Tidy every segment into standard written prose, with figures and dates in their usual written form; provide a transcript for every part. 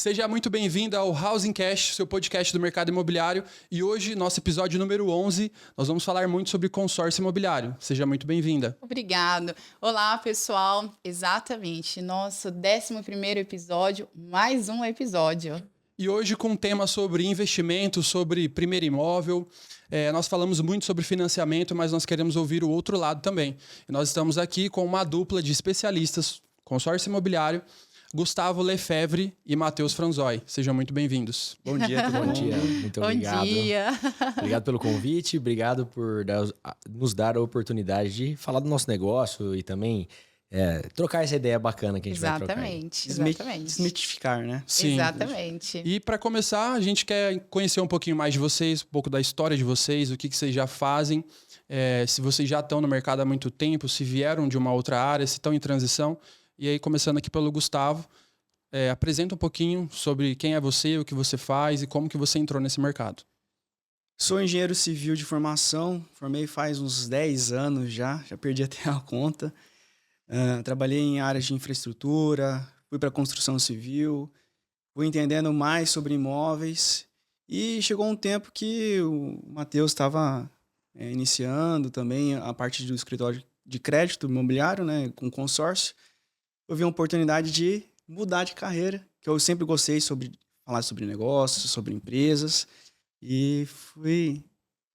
Seja muito bem-vinda ao Housing Cash, seu podcast do mercado imobiliário. E hoje, nosso episódio número 11, nós vamos falar muito sobre consórcio imobiliário. Seja muito bem-vinda. Obrigado. Olá, pessoal. Exatamente. Nosso 11º episódio, mais um episódio. E hoje com um tema sobre investimento, sobre primeiro imóvel. Nós falamos muito sobre financiamento, mas nós queremos ouvir o outro lado também. E nós estamos aqui com uma dupla de especialistas, consórcio imobiliário, Gustavo Lefebvre e Matheus Franzoi. Sejam muito bem-vindos. Bom dia, tudo bom? Bom dia, muito obrigado. Bom dia. Obrigado pelo convite, obrigado por nos dar a oportunidade de falar do nosso negócio e também trocar essa ideia bacana que a gente vai trocar. Exatamente. Desmitificar, né? Sim. Exatamente. E para começar, a gente quer conhecer um pouquinho mais de vocês, um pouco da história de vocês, o que vocês já fazem, se vocês já estão no mercado há muito tempo, se vieram de uma outra área, se estão em transição. E aí, começando aqui pelo Gustavo, apresenta um pouquinho sobre quem é você, o que você faz e como que você entrou nesse mercado. Sou engenheiro civil de formação, formei faz uns 10 anos já perdi até a conta. Trabalhei em áreas de infraestrutura, fui para construção civil, fui entendendo mais sobre imóveis e chegou um tempo que o Matheus estava iniciando também a parte do escritório de crédito imobiliário, né, com consórcio. Eu vi uma oportunidade de mudar de carreira, que eu sempre gostei de falar sobre negócios, sobre empresas, e fui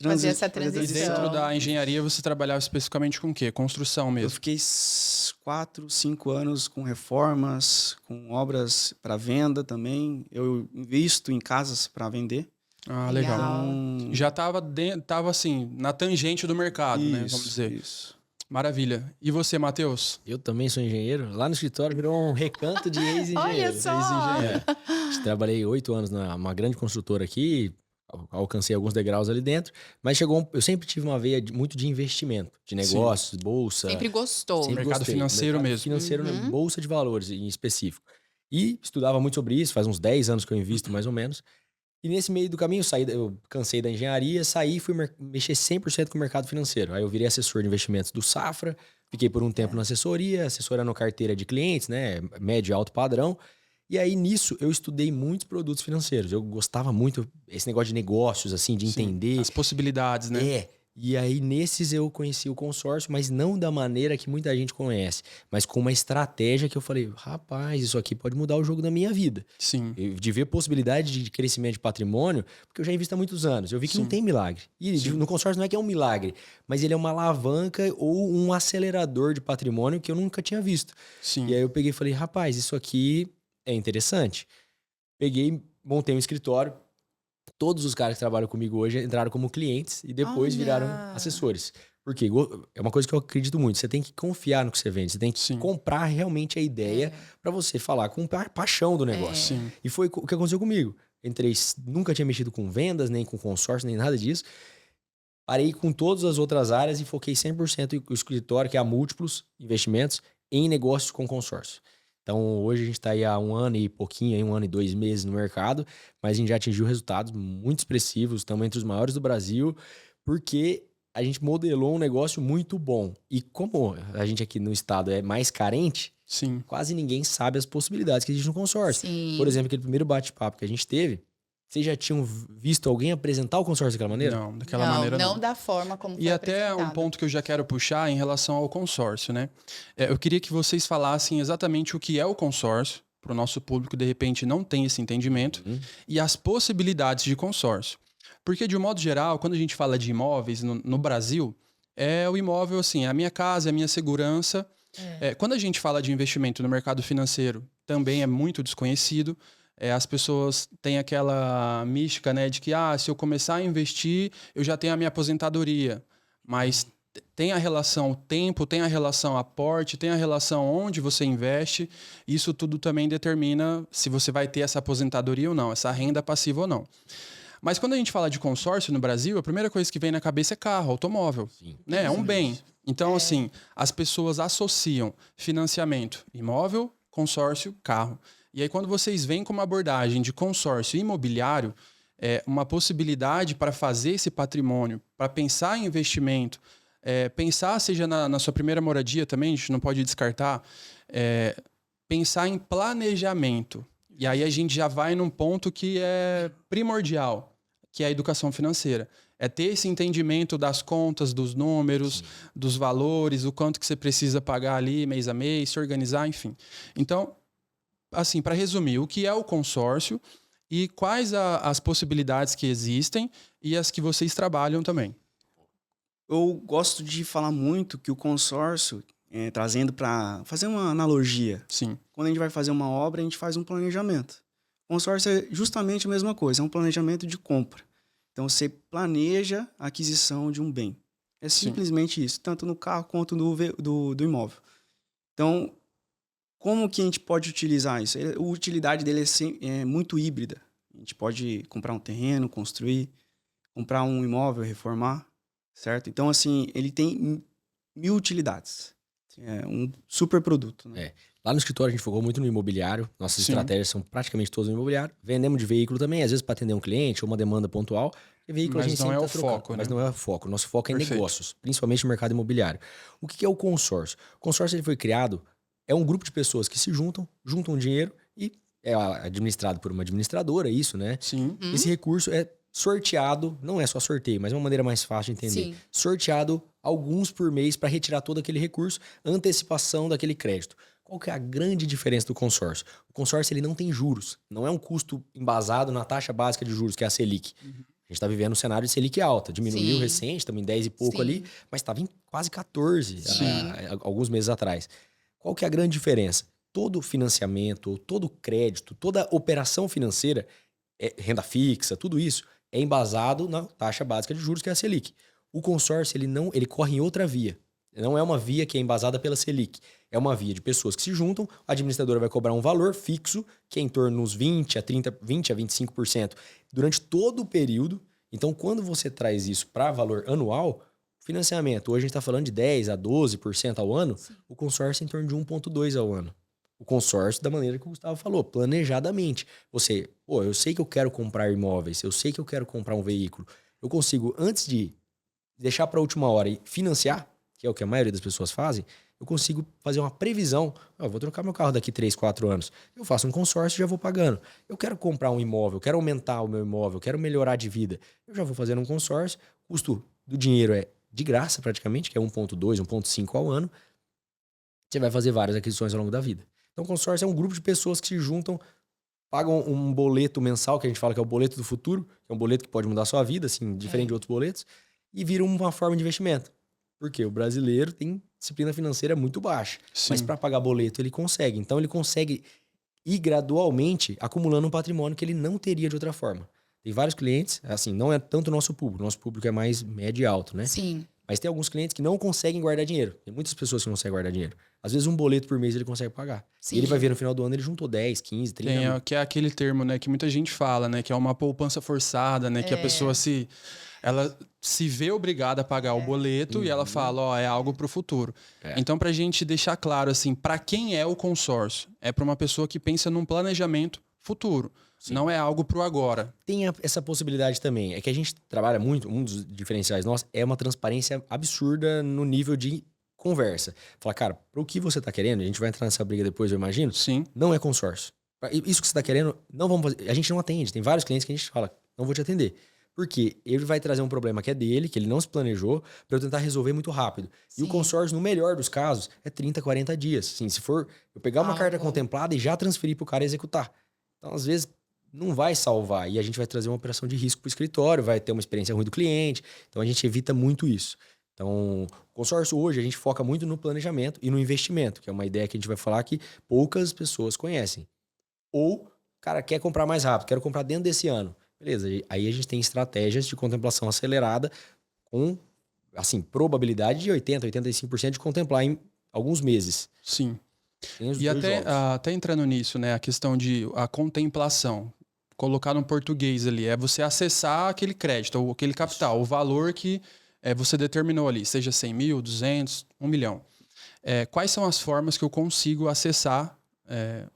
fazer essa E transição. dentro da engenharia, você trabalhava especificamente com o quê? Construção Eu mesmo? fiquei 4, 5 anos com reformas, com obras para venda também. Eu invisto em casas para vender. Ah, legal. Então, Já tava assim, na tangente do mercado, né? Vamos dizer. Isso. Maravilha. E você, Matheus? Eu também sou engenheiro, lá no escritório virou um recanto de ex-engenheiro. Olha só! Trabalhei 8 anos numa grande construtora aqui, alcancei alguns degraus ali dentro, mas eu sempre tive uma veia muito de investimento, de negócios, bolsa. Sempre gostou. Sempre Mercado gostei. financeiro mesmo. Financeiro, né? Bolsa de valores em específico. E estudava muito sobre isso, faz uns 10 anos que eu invisto mais ou menos. E nesse meio do caminho eu cansei da engenharia, saí e fui mexer 100% com o mercado financeiro. Aí eu virei assessor de investimentos do Safra, fiquei por um tempo na assessoria, assessorando carteira de clientes, né, médio e alto padrão. E aí nisso eu estudei muitos produtos financeiros. Eu gostava muito esse negócio de negócios, assim, de entender. As possibilidades, né? E aí nesses eu conheci o consórcio, mas não da maneira que muita gente conhece, mas com uma estratégia que eu falei, rapaz, isso aqui pode mudar o jogo da minha vida. Sim. De ver possibilidade de crescimento de patrimônio, porque eu já invisto há muitos anos. Eu vi que não tem milagre. E no consórcio não é que é um milagre, mas ele é uma alavanca ou um acelerador de patrimônio que eu nunca tinha visto. Sim. E aí eu peguei e falei, rapaz, isso aqui é interessante. Peguei, montei um escritório. Todos os caras que trabalham comigo hoje entraram como clientes e depois viraram assessores. Porque é uma coisa que eu acredito muito. Você tem que confiar no que você vende. Você tem que comprar realmente a ideia para você falar com paixão do negócio. Sim. E foi o que aconteceu comigo. Nunca tinha mexido com vendas, nem com consórcio, nem nada disso. Parei com todas as outras áreas e foquei 100% no escritório, que é a Múltiplos Investimentos, em negócios com consórcio. Então, hoje a gente está aí há 1 ano e pouquinho, aí 1 ano e 2 meses no mercado, mas a gente já atingiu resultados muito expressivos, estamos entre os maiores do Brasil, porque a gente modelou um negócio muito bom. E como a gente aqui no estado é mais carente, quase ninguém sabe as possibilidades que existem no consórcio. Sim. Por exemplo, aquele primeiro bate-papo que a gente teve, vocês já tinham visto alguém apresentar o consórcio daquela maneira? Não, daquela maneira não. Não da forma como foi E até apresentado. um ponto que eu já quero puxar em relação ao consórcio, né? Eu queria que vocês falassem exatamente o que é o consórcio, para o nosso público que de repente não tem esse entendimento, e as possibilidades de consórcio. Porque, de um modo geral, quando a gente fala de imóveis no Brasil, o imóvel, assim, é a minha casa, é a minha segurança. Quando a gente fala de investimento no mercado financeiro, também é muito desconhecido. As pessoas têm aquela mística, né, de que se eu começar a investir, eu já tenho a minha aposentadoria. Mas tem a relação tempo, tem a relação aporte, tem a relação onde você investe. Isso tudo também determina se você vai ter essa aposentadoria ou não, essa renda passiva ou não. Mas quando a gente fala de consórcio no Brasil, a primeira coisa que vem na cabeça é carro, automóvel. Né? É um bem. Então, assim, as pessoas associam financiamento, imóvel, consórcio, carro. E aí, quando vocês vêm com uma abordagem de consórcio imobiliário, uma possibilidade para fazer esse patrimônio, para pensar em investimento, pensar, seja na sua primeira moradia também, a gente não pode descartar, pensar em planejamento. E aí a gente já vai num ponto que é primordial, que é a educação financeira. É ter esse entendimento das contas, dos números, dos valores, o quanto que você precisa pagar ali mês a mês, se organizar, enfim. Então, assim, para resumir, o que é o consórcio e quais as possibilidades que existem e as que vocês trabalham também. Eu gosto de falar muito que o consórcio, trazendo para fazer uma analogia, Sim. quando a gente vai fazer uma obra, a gente faz um planejamento. O consórcio é justamente a mesma coisa, é um planejamento de compra. Então, você planeja a aquisição de um bem. É simplesmente isso, tanto no carro quanto do imóvel. Então, como que a gente pode utilizar isso? A utilidade dele é muito híbrida. A gente pode comprar um terreno, construir, comprar um imóvel, reformar, certo? Então, assim, ele tem 1000 utilidades. É um super produto, né? Lá no escritório a gente focou muito no imobiliário. Nossas estratégias são praticamente todas no imobiliário. Vendemos de veículo também, às vezes para atender um cliente ou uma demanda pontual. E veículo Mas a gente não sempre é o tá trocando, foco, né? Mas não é o foco. Nosso foco é em Perfeito. negócios, principalmente no mercado imobiliário. O que é o consórcio? O consórcio ele foi criado, é um grupo de pessoas que se juntam dinheiro e é administrado por uma administradora, isso, né? Sim. Esse recurso é sorteado, não é só sorteio, mas é uma maneira mais fácil de entender. Sim. Sorteado alguns por mês para retirar todo aquele recurso, antecipação daquele crédito. Qual que é a grande diferença do consórcio? O consórcio ele não tem juros, não é um custo embasado na taxa básica de juros, que é a Selic. A gente está vivendo um cenário de Selic alta, diminuiu Sim. recente, estamos em 10 e pouco Sim. ali, mas estava em quase 14 Sim. alguns meses atrás. Qual que é a grande diferença? Todo financiamento, todo crédito, toda operação financeira, renda fixa, tudo isso, é embasado na taxa básica de juros, que é a Selic. O consórcio, ele corre em outra via. Não é uma via que é embasada pela Selic. É uma via de pessoas que se juntam, a administradora vai cobrar um valor fixo, que é em torno dos 20 a 25% durante todo o período. Então, quando você traz isso para valor anual, financiamento, hoje a gente está falando de 10 a 12% ao ano, o consórcio é em torno de 1,2% ao ano. O consórcio, da maneira que o Gustavo falou, planejadamente. Eu sei que eu quero comprar imóveis, eu sei que eu quero comprar um veículo. Eu consigo, antes de deixar para a última hora e financiar, que é o que a maioria das pessoas fazem, eu consigo fazer uma previsão. Eu vou trocar meu carro daqui 3, 4 anos. Eu faço um consórcio e já vou pagando. Eu quero comprar um imóvel, eu quero aumentar o meu imóvel, eu quero melhorar de vida. Eu já vou fazendo um consórcio. O custo do dinheiro é de graça praticamente, que é 1,2, 1,5 ao ano. Você vai fazer várias aquisições ao longo da vida. Então, o consórcio é um grupo de pessoas que se juntam, pagam um boleto mensal, que a gente fala que é o boleto do futuro, que é um boleto que pode mudar a sua vida, assim, diferente de outros boletos, e viram uma forma de investimento. Porque o brasileiro tem disciplina financeira muito baixa. Sim. Mas para pagar boleto ele consegue. Então, ele consegue ir gradualmente acumulando um patrimônio que ele não teria de outra forma. Tem vários clientes, assim, não é tanto o nosso público é mais médio e alto, né? Sim. Mas tem alguns clientes que não conseguem guardar dinheiro. Tem muitas pessoas que não conseguem guardar dinheiro. Às vezes um boleto por mês ele consegue pagar. Sim. E ele vai ver no final do ano, ele juntou 10, 15, 30 mil. Que é aquele termo, né, que muita gente fala, né, que é uma poupança forçada, né, que a pessoa ela se vê obrigada a pagar o boleto e ela fala, é algo para o futuro. Então, para a gente deixar claro, assim, para quem é o consórcio? É para uma pessoa que pensa num planejamento futuro. Sim. Não é algo para o agora. Tem essa possibilidade também. É que a gente trabalha muito, um dos diferenciais nossos é uma transparência absurda no nível de conversa. Fala, cara, para o que você está querendo, a gente vai entrar nessa briga depois, eu imagino. Sim. Não é consórcio. Isso que você está querendo, não vamos fazer. A gente não atende. Tem vários clientes que a gente fala, não vou te atender. Porque ele vai trazer um problema que é dele, que ele não se planejou, para eu tentar resolver muito rápido. Sim. E o consórcio, no melhor dos casos, é 30, 40 dias. Assim, se for eu pegar uma carta contemplada e já transferir para o cara executar. Então, às vezes, não vai salvar. E a gente vai trazer uma operação de risco para o escritório, vai ter uma experiência ruim do cliente. Então, a gente evita muito isso. Então, o consórcio hoje, a gente foca muito no planejamento e no investimento, que é uma ideia que a gente vai falar que poucas pessoas conhecem. Ou, cara, quer comprar mais rápido, quero comprar dentro desse ano. Beleza, aí a gente tem estratégias de contemplação acelerada com, assim, probabilidade de 80%, 85% de contemplar em alguns meses. Sim. E até entrando nisso, né, a questão de a contemplação, colocar no português ali, é você acessar aquele crédito, ou aquele capital, o valor que você determinou ali, seja 100 mil, 200, 1 milhão. Quais são as formas que eu consigo acessar?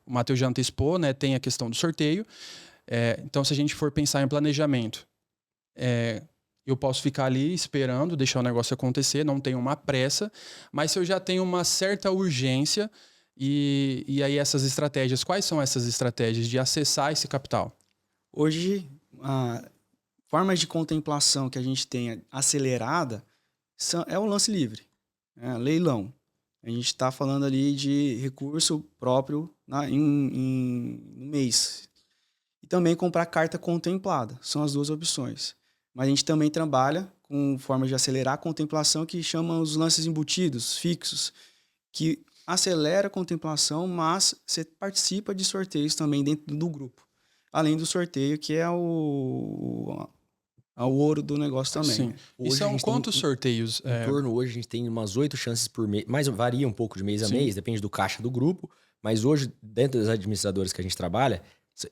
O Matheus já antecipou, né, tem a questão do sorteio. Então, se a gente for pensar em planejamento, eu posso ficar ali esperando, deixar o negócio acontecer, não tenho uma pressa, mas se eu já tenho uma certa urgência E aí essas estratégias, quais são essas estratégias de acessar esse capital? Hoje, formas de contemplação que a gente tem acelerada é o lance livre, leilão. A gente está falando ali de recurso próprio no mês. E também comprar carta contemplada. São as duas opções. Mas a gente também trabalha com formas de acelerar a contemplação que chamam os lances embutidos, fixos, que acelera a contemplação, mas você participa de sorteios também dentro do grupo. Além do sorteio, que é o ouro do negócio também. Sim. Né? E são quantos sorteios? Em torno, hoje a gente tem umas 8 chances por mês, mas varia um pouco de mês a mês, depende do caixa do grupo, mas hoje, dentro das administradoras que a gente trabalha,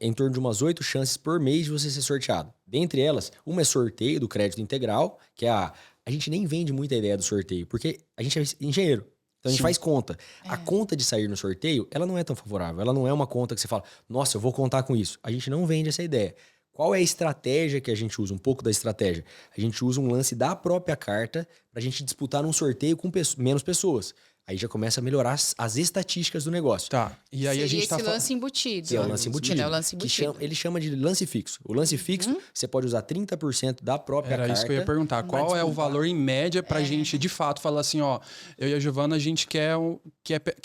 é em torno de umas 8 chances por mês de você ser sorteado. Dentre elas, uma é sorteio do crédito integral, que é a gente nem vende muita ideia do sorteio, porque a gente é engenheiro. Então a gente faz conta. A conta de sair no sorteio, ela não é tão favorável. Ela não é uma conta que você fala, nossa, eu vou contar com isso. A gente não vende essa ideia. Qual é a estratégia que a gente usa? Um pouco da estratégia. A gente usa um lance da própria carta para a gente disputar num sorteio com menos pessoas. Aí já começa a melhorar as estatísticas do negócio. Tá. E aí Seria a gente esse lance embutido. Que é o lance embutido. É o lance embutido. Ele chama de lance fixo. O lance fixo, você pode usar 30% da própria carta. Era isso que eu ia perguntar. Qual é o valor em média pra gente, de fato, falar assim, ó, eu e a Giovana, a gente quer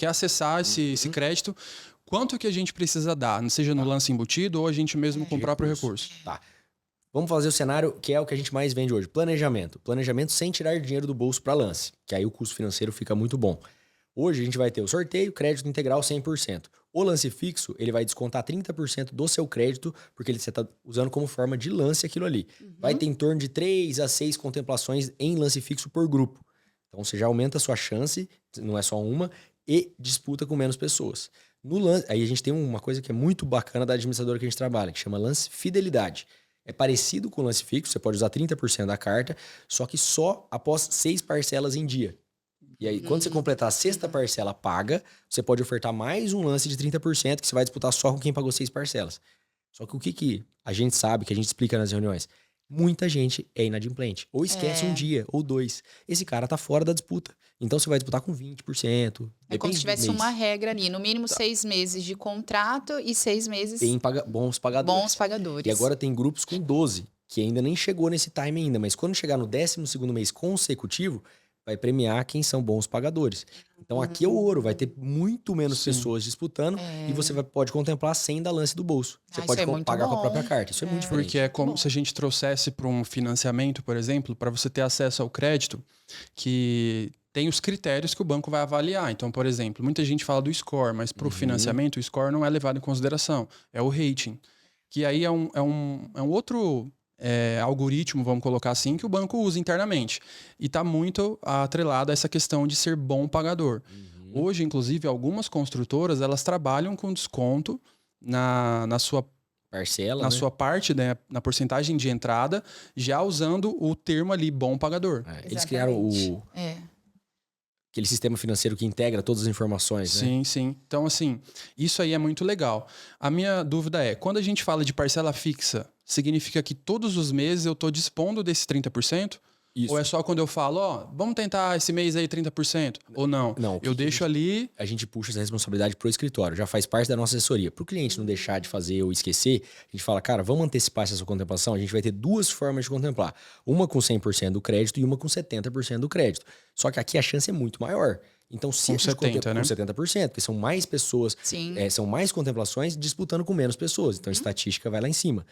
acessar esse crédito. Quanto que a gente precisa dar? Seja no lance embutido ou a gente mesmo com o próprio recurso? Tá. Vamos fazer o cenário que é o que a gente mais vende hoje. Planejamento. Planejamento sem tirar dinheiro do bolso para lance. Que aí o custo financeiro fica muito bom. Hoje a gente vai ter o sorteio, crédito integral 100%. O lance fixo, ele vai descontar 30% do seu crédito, porque você está usando como forma de lance aquilo ali. Vai ter em torno de 3 a 6 contemplações em lance fixo por grupo. Então você já aumenta a sua chance, não é só uma, e disputa com menos pessoas. No lance, aí a gente tem uma coisa que é muito bacana da administradora que a gente trabalha, que chama lance fidelidade. É parecido com o lance fixo, você pode usar 30% da carta, só que só após 6 parcelas em dia. E aí, quando você completar a 6ª parcela paga, você pode ofertar mais um lance de 30% que você vai disputar só com quem pagou 6 parcelas. Só que o que a gente sabe, que a gente explica nas reuniões? Muita gente é inadimplente. Ou esquece um dia, ou 2. Esse cara tá fora da disputa. Então, você vai disputar com 20%. É como se tivesse uma regra ali. No mínimo 6 meses de contrato e 6 meses... Tem bons pagadores. Bons pagadores. E agora tem grupos com 12, que ainda nem chegou nesse time ainda. Mas quando chegar no 12º mês consecutivo, vai premiar quem são bons pagadores. Então aqui é o ouro, vai ter muito menos pessoas disputando e você pode contemplar sem dar lance do bolso. Você pode pagar com a própria carta. Isso é muito diferente. Porque é como se a gente trouxesse para um financiamento, por exemplo, para você ter acesso ao crédito, que tem os critérios que o banco vai avaliar. Então, por exemplo, muita gente fala do score, mas para o financiamento o score não é levado em consideração. É o rating. Que aí é um outro... algoritmo, vamos colocar assim, que o banco usa internamente. E está muito atrelado a essa questão de ser bom pagador. Hoje, inclusive, algumas construtoras, elas trabalham com desconto na sua parcela, sua parte, né, na porcentagem de entrada, já usando o termo ali, bom pagador. Eles criaram aquele sistema financeiro que integra todas as informações, sim, né? Sim. Então, assim, isso aí é muito legal. A minha dúvida é, quando a gente fala de parcela fixa, significa que todos os meses eu estou dispondo desse 30%? Isso. Ou é só quando eu falo, vamos tentar esse mês aí 30%? Ou não? Não, eu deixo ali... A gente puxa essa responsabilidade pro escritório, já faz parte da nossa assessoria. Pro cliente não deixar de fazer ou esquecer, a gente fala, cara, vamos antecipar essa sua contemplação? A gente vai ter 2 formas de contemplar. Uma com 100% do crédito e uma com 70% do crédito. Só que aqui a chance é muito maior. Então, se com a gente 70%, né? Com 70%, porque são mais pessoas, são mais contemplações disputando com menos pessoas. Então, a estatística vai lá em cima.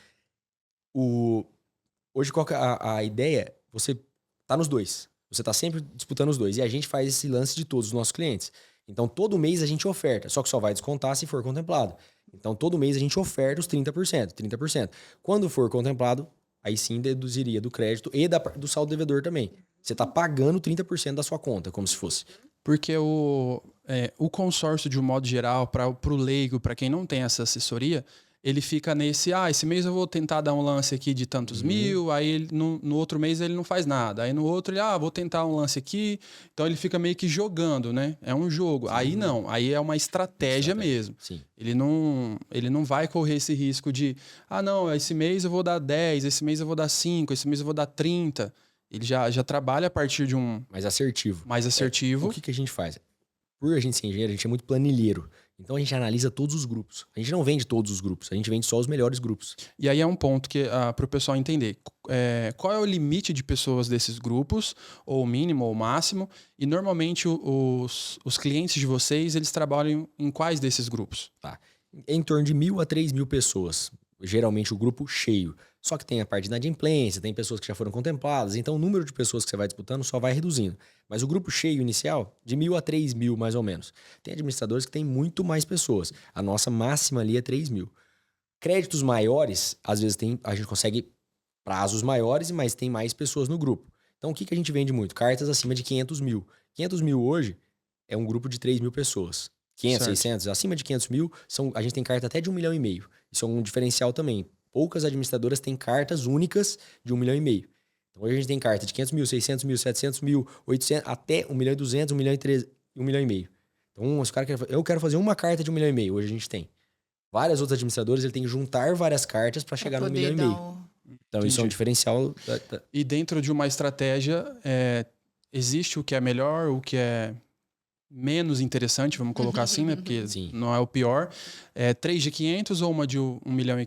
Hoje, qual que é a ideia? Você tá nos dois. Você tá sempre disputando os dois. E a gente faz esse lance de todos os nossos clientes. Então, todo mês a gente oferta. Só que só vai descontar se for contemplado. Então, todo mês a gente oferta os 30%. Quando for contemplado, aí sim deduziria do crédito e do saldo devedor também. Você tá pagando 30% da sua conta, como se fosse. Porque o consórcio, de um modo geral, para o leigo, para quem não tem essa assessoria, ele fica nesse, esse mês eu vou tentar dar um lance aqui de tantos mil, aí no outro mês ele não faz nada. Aí no outro ele, vou tentar um lance aqui. Então ele fica meio que jogando, né? É um jogo. Sim. Aí não, aí é uma estratégia mesmo. Sim. Ele não vai correr esse risco de, não, esse mês eu vou dar 10, esse mês eu vou dar 5, esse mês eu vou dar 30. Ele já trabalha a partir de um... Mais assertivo. Mais assertivo. O que a gente faz? por a gente ser engenheiro, a gente é muito planilheiro. Então a gente analisa todos os grupos. A gente não vende todos os grupos, a gente vende só os melhores grupos. E aí é um ponto que para o pessoal entender. Qual é o limite de pessoas desses grupos, ou o mínimo ou o máximo? E normalmente os clientes de vocês, eles trabalham em quais desses grupos? Tá. Em torno de 1.000 a 3.000 pessoas. Geralmente o grupo cheio. Só que tem a parte de inadimplência, tem pessoas que já foram contempladas, então o número de pessoas que você vai disputando só vai reduzindo. Mas o grupo cheio inicial, de 1.000 a 3.000 mais ou menos. Tem administradores que tem muito mais pessoas. A nossa máxima ali é 3.000. Créditos maiores, às vezes a gente consegue prazos maiores, mas tem mais pessoas no grupo. Então o que a gente vende muito? Cartas acima de 500 mil. 500 mil hoje é um grupo de 3.000 pessoas. 500, Certo. 600, acima de 500 mil, a gente tem carta até de 1,5 milhão. Isso é um diferencial também. Poucas administradoras têm cartas únicas de 1,5 milhão. Então hoje a gente tem carta de 500 mil, 600 mil, 700 mil, 800, até 1,2 milhão, 1,3 milhão. Então os caras eu quero fazer uma carta de 1,5 milhão. Hoje a gente tem. Várias outras administradoras, ele tem que juntar várias cartas para chegar no 1,5 milhão. Então isso é um Entendi. diferencial. E dentro de uma estratégia, existe o que é melhor, o que é menos interessante, vamos colocar assim, né? Porque Sim. não é o pior. 3 de 500 ou uma de 1,5 milhão?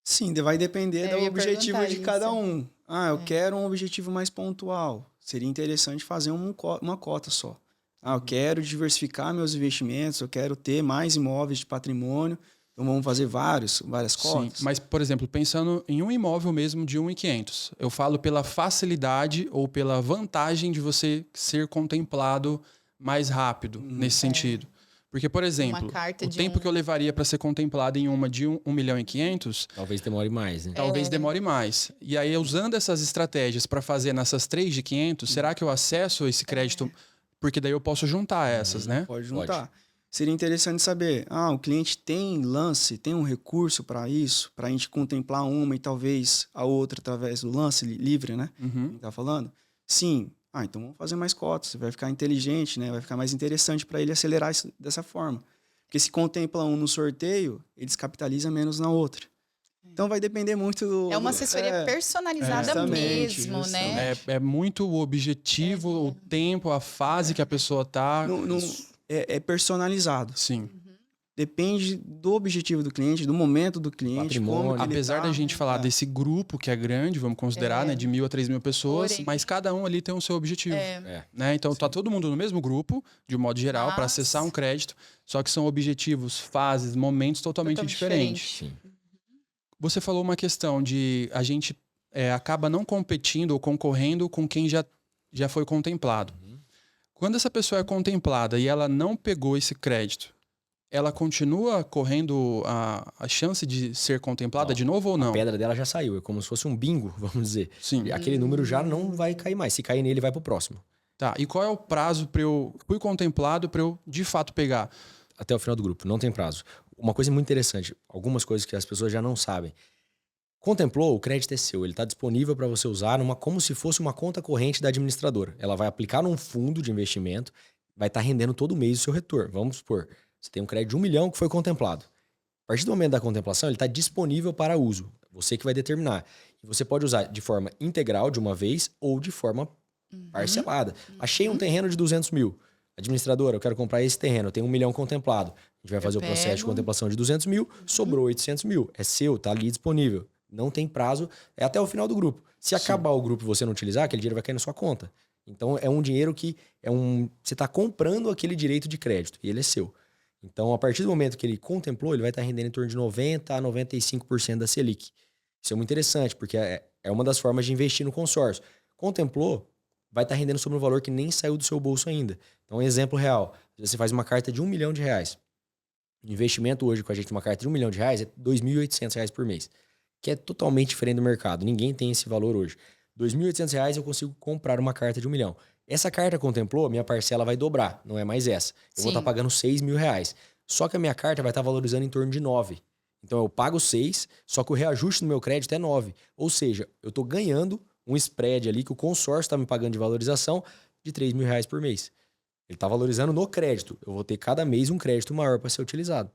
Sim, vai depender Eu do ia objetivo perguntar de isso. cada um. Eu quero um objetivo mais pontual. Seria interessante fazer uma cota só. Eu quero diversificar meus investimentos, eu quero ter mais imóveis de patrimônio. Então vamos fazer várias cotas. Sim, mas, por exemplo, pensando em um imóvel mesmo de 1.500, eu falo pela facilidade ou pela vantagem de você ser contemplado mais rápido nesse sentido. Porque, por exemplo, carta o de tempo que eu levaria para ser contemplado em uma de 1,5 milhão, Talvez demore mais, né? talvez demore mais. E aí, usando essas estratégias para fazer nessas 3 de 500, será que eu acesso esse crédito? Porque daí eu posso juntar essas, né? Pode juntar. Seria interessante saber, o cliente tem lance, tem um recurso para isso, para a gente contemplar uma e talvez a outra através do lance livre, né? Uhum. Tá falando? Sim. Então vamos fazer mais cotas. Vai ficar inteligente, né? Vai ficar mais interessante para ele acelerar isso dessa forma. Porque se contempla um no sorteio, ele descapitaliza menos na outra. Então vai depender muito do... É uma assessoria personalizada justamente, mesmo, né? É muito o objetivo, o tempo, a fase que a pessoa tá. É personalizado. Sim. Depende do objetivo do cliente, do momento do cliente. Patrimônio. Como que ele Apesar tá. da gente falar desse grupo que é grande, vamos considerar, né, de 1.000 a 3.000 pessoas, Porém. mas cada um ali tem o seu objetivo. É. Né? Então tá todo mundo no mesmo grupo, de um modo geral, para Mas- acessar um crédito, só que são objetivos, fases, momentos totalmente diferentes. Sim. Você falou uma questão de a gente acaba não competindo ou concorrendo com quem já foi contemplado. Quando essa pessoa é contemplada e ela não pegou esse crédito, ela continua correndo a chance de ser contemplada Não. de novo ou não? A pedra dela já saiu, é como se fosse um bingo, vamos dizer. Sim. Aquele número já não vai cair mais. Se cair nele, vai pro próximo. Tá. E qual é o prazo para eu fui contemplado para eu de fato pegar? Até o final do grupo, não tem prazo. Uma coisa muito interessante, algumas coisas que as pessoas já não sabem. Contemplou, o crédito é seu, ele está disponível para você usar como se fosse uma conta corrente da administradora. Ela vai aplicar num fundo de investimento, vai estar rendendo todo mês o seu retorno. Vamos supor, você tem um crédito de 1 milhão que foi contemplado. A partir do momento da contemplação, ele está disponível para uso. Você que vai determinar. E você pode usar de forma integral, de uma vez, ou de forma parcelada. Achei um terreno de 200 mil. Administradora, eu quero comprar esse terreno, eu tenho 1 milhão contemplado. A gente vai fazer o processo de contemplação de 200 mil, sobrou 800 mil. É seu, tá ali disponível. Não tem prazo, é até o final do grupo. Se acabar o grupo e você não utilizar, aquele dinheiro vai cair na sua conta. Então é um dinheiro que você está comprando aquele direito de crédito e ele é seu. Então, a partir do momento que ele contemplou, ele vai estar rendendo em torno de 90% a 95% da Selic. Isso é muito interessante, porque é uma das formas de investir no consórcio. Contemplou, vai estar rendendo sobre um valor que nem saiu do seu bolso ainda. Então, um exemplo real. Você faz uma carta de R$1 milhão. O investimento hoje com a gente, uma carta de R$1 milhão é R$ 2.800 por mês, que é totalmente diferente do mercado. Ninguém tem esse valor hoje. R$ 2.800 eu consigo comprar uma carta de R$1 milhão. Essa carta contemplou, minha parcela vai dobrar, não é mais essa. Eu vou estar pagando R$6.000. Só que a minha carta vai estar valorizando em torno de 9. Então eu pago 6, só que o reajuste no meu crédito é 9. Ou seja, eu estou ganhando um spread ali que o consórcio está me pagando de valorização de R$3.000 por mês. Ele está valorizando no crédito. Eu vou ter cada mês um crédito maior para ser utilizado.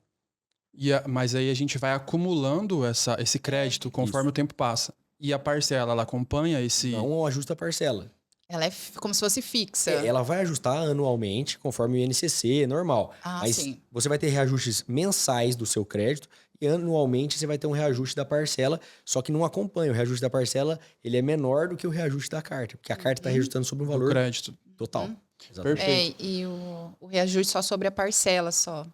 Mas aí a gente vai acumulando esse crédito conforme o tempo passa. E a parcela, ela acompanha esse... Não ajusta a parcela. Ela é como se fosse fixa. Ela vai ajustar anualmente, conforme o INCC, normal. Ah, Mas sim. você vai ter reajustes mensais do seu crédito e anualmente você vai ter um reajuste da parcela, só que não acompanha. O reajuste da parcela, ele é menor do que o reajuste da carta, porque a carta está reajustando sobre um Do valor crédito. total. Exatamente. Perfeito. E o reajuste só sobre a parcela só.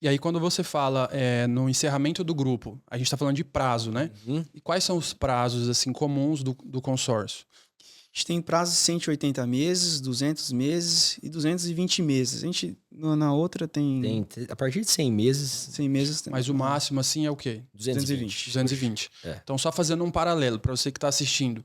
E aí, quando você fala no encerramento do grupo, a gente está falando de prazo, né? Uhum. E quais são os prazos assim comuns do consórcio? A gente tem prazo de 180 meses, 200 meses e 220 meses. A gente, na outra, tem A partir de 100 meses, 100 meses. Tem Mas o máximo assim é o quê? 220. 220. É. Então, só fazendo um paralelo para você que está assistindo.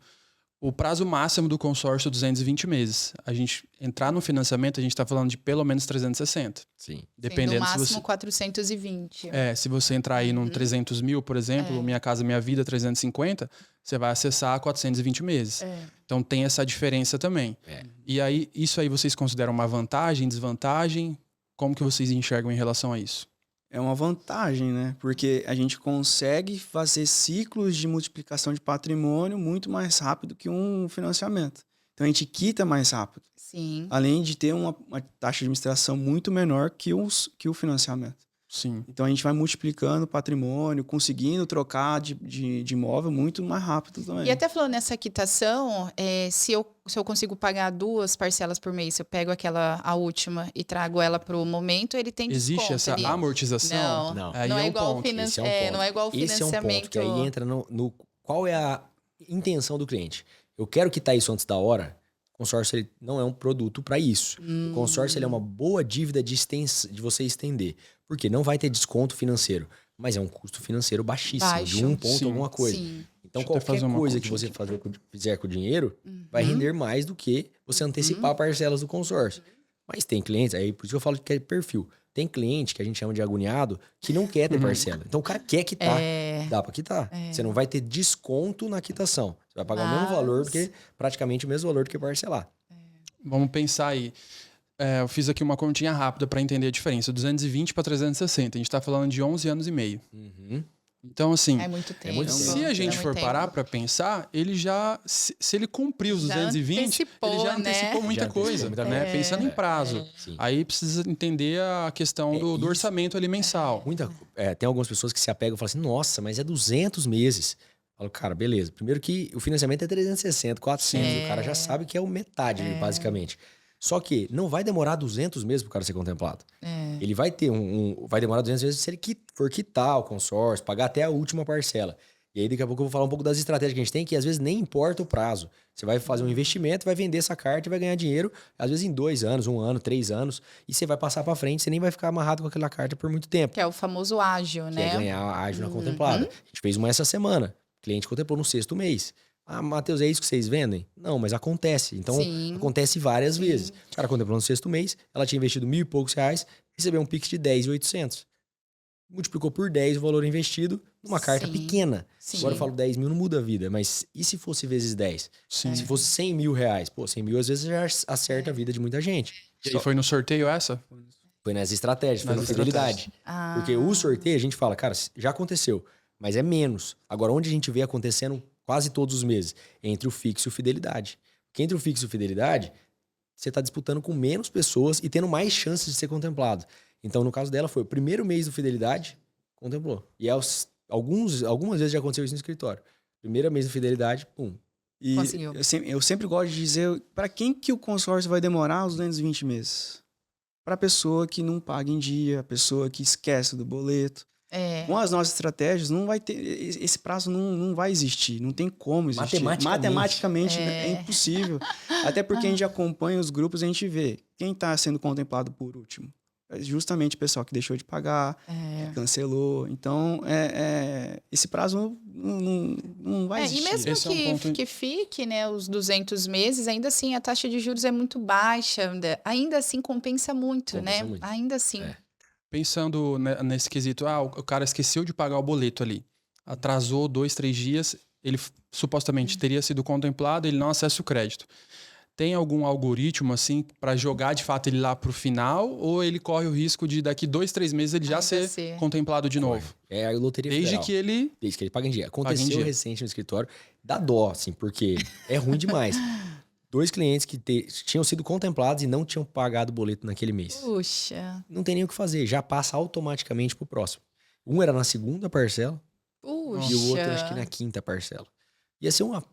O prazo máximo do consórcio é 220 meses. A gente entrar no financiamento, a gente está falando de pelo menos 360. Sim. Dependendo no se máximo você... 420. se você entrar aí num 300 mil, por exemplo, Minha Casa Minha Vida 350, você vai acessar 420 meses. Então tem essa diferença também. E aí, isso aí vocês consideram uma vantagem, desvantagem? Como que vocês enxergam em relação a isso? É uma vantagem, né? Porque a gente consegue fazer ciclos de multiplicação de patrimônio muito mais rápido que um financiamento. Então a gente quita mais rápido. Sim. Além de ter uma taxa de administração muito menor que o financiamento. Sim. Então a gente vai multiplicando o patrimônio, conseguindo trocar de imóvel muito mais rápido também. E até falando nessa quitação, se eu consigo pagar 2 parcelas por mês, se eu pego a última e trago ela para o momento, ele tem desconto. Existe essa amortização? Não, Aí não é é um igual ponto. Esse é um ponto. não é igual o Esse é um financiamento. ponto que aí entra no qual é a intenção do cliente. Eu quero quitar isso antes da hora. O consórcio ele não é um produto para isso. O consórcio ele é uma boa dívida de você estender. Porque não vai ter desconto financeiro, mas é um custo financeiro baixíssimo, de 1 ponto Sim. alguma coisa. Sim. Então, Deixa eu até fazer qualquer uma coisa que continha você fizer com o dinheiro vai render mais do que você antecipar parcelas do consórcio. Mas tem clientes, aí por isso que eu falo que é perfil. Tem cliente que a gente chama de agoniado que não quer ter parcela. Então o cara quer quitar. Dá pra quitar. Você não vai ter desconto na quitação. Você vai pagar o mesmo valor, porque praticamente o mesmo valor do que parcelar. Vamos pensar aí. Eu fiz aqui uma continha rápida para entender a diferença. 220 para 360. A gente está falando de 11 anos e meio. Então, assim, É muito tempo. muito tempo. se a gente É for muito parar tempo. para pensar, ele já... Se ele cumpriu os Já 220, antecipou, ele já né? antecipou muita Já antecipou coisa, muita né? coisa. Pensando em prazo. Sim. Aí precisa entender a questão do isso. orçamento ali mensal. Tem algumas pessoas que se apegam e falam assim, nossa, mas é 200 meses. Eu falo, cara, beleza. Primeiro que o financiamento é 360, 400. O cara já sabe que é o metade, basicamente. Só que não vai demorar 200 meses pro cara ser contemplado. Ele vai ter vai demorar 200 meses se ele for quitar o consórcio, pagar até a última parcela. E aí daqui a pouco eu vou falar um pouco das estratégias que a gente tem, que às vezes nem importa o prazo. Você vai fazer um investimento, vai vender essa carta e vai ganhar dinheiro, às vezes em 2 anos, 1 ano, 3 anos, e você vai passar para frente, você nem vai ficar amarrado com aquela carta por muito tempo. Que é o famoso ágil, Que né? é ganhar ágil na contemplada. A gente fez uma essa semana. O cliente contemplou no 6º mês. Ah, Matheus, é isso que vocês vendem? Não, mas acontece. Então, Sim. acontece várias vezes. O cara contemplou no 6º mês, ela tinha investido R$1.000 e poucos, recebeu um Pix de 10.800. Multiplicou por 10 o valor investido numa carta Sim. pequena. Sim. Agora eu falo 10 mil não muda a vida, mas e se fosse vezes 10? Sim. Se fosse 100 mil reais? Pô, 100 mil às vezes já acerta a vida de muita gente. E aí foi no sorteio essa? Foi nas estratégias, foi na Nas fidelidade. Porque o sorteio a gente fala, cara, já aconteceu, mas é menos. Agora, onde a gente vê acontecendo quase todos os meses? Entre o fixo e o fidelidade. Porque entre o fixo e o fidelidade, você está disputando com menos pessoas e tendo mais chances de ser contemplado. Então, no caso dela, foi o primeiro mês do fidelidade, contemplou. E algumas vezes já aconteceu isso no escritório. Primeiro mês do fidelidade, pum. E Conseguiu. eu sempre gosto de dizer, para quem que o consórcio vai demorar os 220 meses? Para a pessoa que não paga em dia, a pessoa que esquece do boleto. Com as nossas estratégias, não vai ter, esse prazo não vai existir, não tem como existir. Matematicamente é impossível. Até porque a gente acompanha os grupos, a gente vê quem está sendo contemplado por último. É justamente o pessoal que deixou de pagar, que cancelou. Então, esse prazo não vai existir. E mesmo Esse é um ponto... que fique, né, os 200 meses, ainda assim a taxa de juros é muito baixa. Ainda assim compensa muito, né? Muito. Ainda assim. Pensando nesse quesito, o cara esqueceu de pagar o boleto ali. Atrasou 2, 3 dias, ele supostamente teria sido contemplado, ele não acessa o crédito. Tem algum algoritmo, assim, para jogar de fato ele lá pro final? Ou ele corre o risco de daqui 2, 3 meses ele já ser contemplado de novo? É a loteria Desde federal. que ele... Desde que ele paga em dia. Aconteceu recente no escritório. Dá dó, assim, porque é ruim demais. 2 clientes que tinham sido contemplados e não tinham pagado o boleto naquele mês. Puxa. Não tem nem o que fazer, já passa automaticamente pro próximo. Um era na 2ª parcela Puxa. e o outro acho que na 5ª parcela. Ia ser uma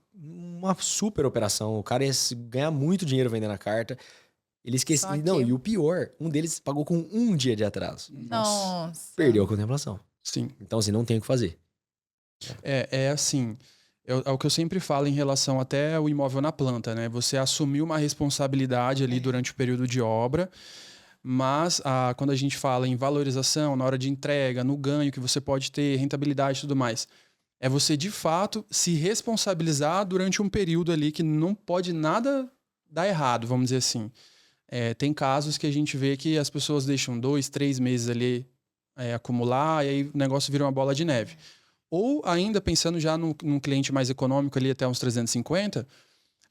super operação, o cara ia ganhar muito dinheiro vendendo a carta. Ele esqueceu. Só que- Não, e o pior, um deles pagou com 1 dia de atraso. Nossa. Perdeu a contemplação. Sim. Então, assim, não tem o que fazer. É assim, é o que eu sempre falo em relação até o imóvel na planta, né? Você assumiu uma responsabilidade ali durante o período de obra, mas quando a gente fala em valorização, na hora de entrega, no ganho que você pode ter, rentabilidade e tudo mais, é você de fato se responsabilizar durante um período ali que não pode nada dar errado, vamos dizer assim. Tem casos que a gente vê que as pessoas deixam 2, 3 meses ali acumular e aí o negócio vira uma bola de neve. Ou ainda pensando já num cliente mais econômico ali até uns 350,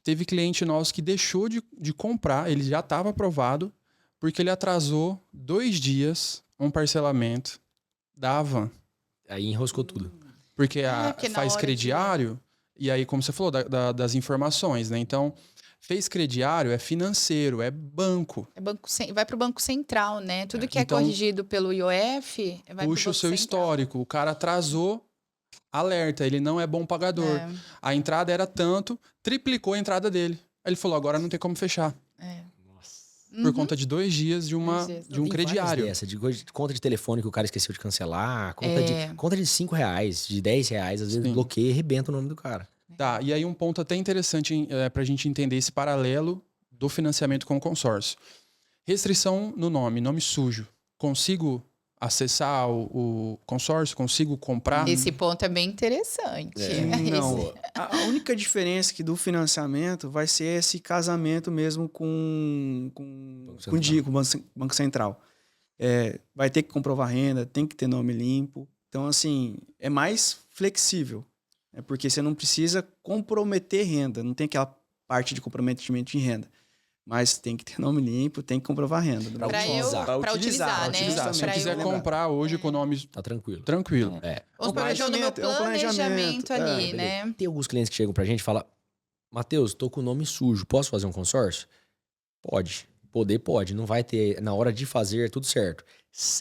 teve cliente nosso que deixou de comprar, ele já estava aprovado, porque ele atrasou 2 dias um parcelamento da Havan. Aí enroscou tudo. Porque, porque na faz hora crediário, e aí, como você falou, das informações, né? Então, fez crediário, é financeiro, é banco. Vai para o Banco Central, né? Tudo que Então, é corrigido pelo IOF vai Puxa para o seu histórico. O cara atrasou, alerta, ele não é bom pagador. É. A entrada era tanto, triplicou a entrada dele. Aí ele falou, agora não tem como fechar. Por conta de 2 dias de um Tem crediário. várias dessa, de conta de telefone que o cara esqueceu de cancelar, conta de R$5, de R$10, às vezes Sim. bloqueia e arrebenta o nome do cara. Tá, e aí um ponto até interessante para a gente entender esse paralelo do financiamento com o consórcio. Restrição no nome sujo. Consigo acessar o consórcio? Consigo comprar? Esse ponto é bem interessante. Não. A única diferença que do financiamento vai ser esse casamento mesmo com o Banco Central. Vai ter que comprovar renda, tem que ter nome limpo. Então, assim, é mais flexível. Porque você não precisa comprometer renda. Não tem aquela parte de comprometimento de renda. Mas tem que ter nome limpo, tem que comprovar renda. Para utilizar, né? Se eu quiser comprar hoje com o nome Tá tranquilo. tranquilo. Vamos supor, eu tô no meu planejamento ali, né? Tem alguns clientes que chegam pra gente e falam, Matheus, tô com o nome sujo, posso fazer um consórcio? Pode. Pode. Não vai ter, na hora de fazer, tudo certo.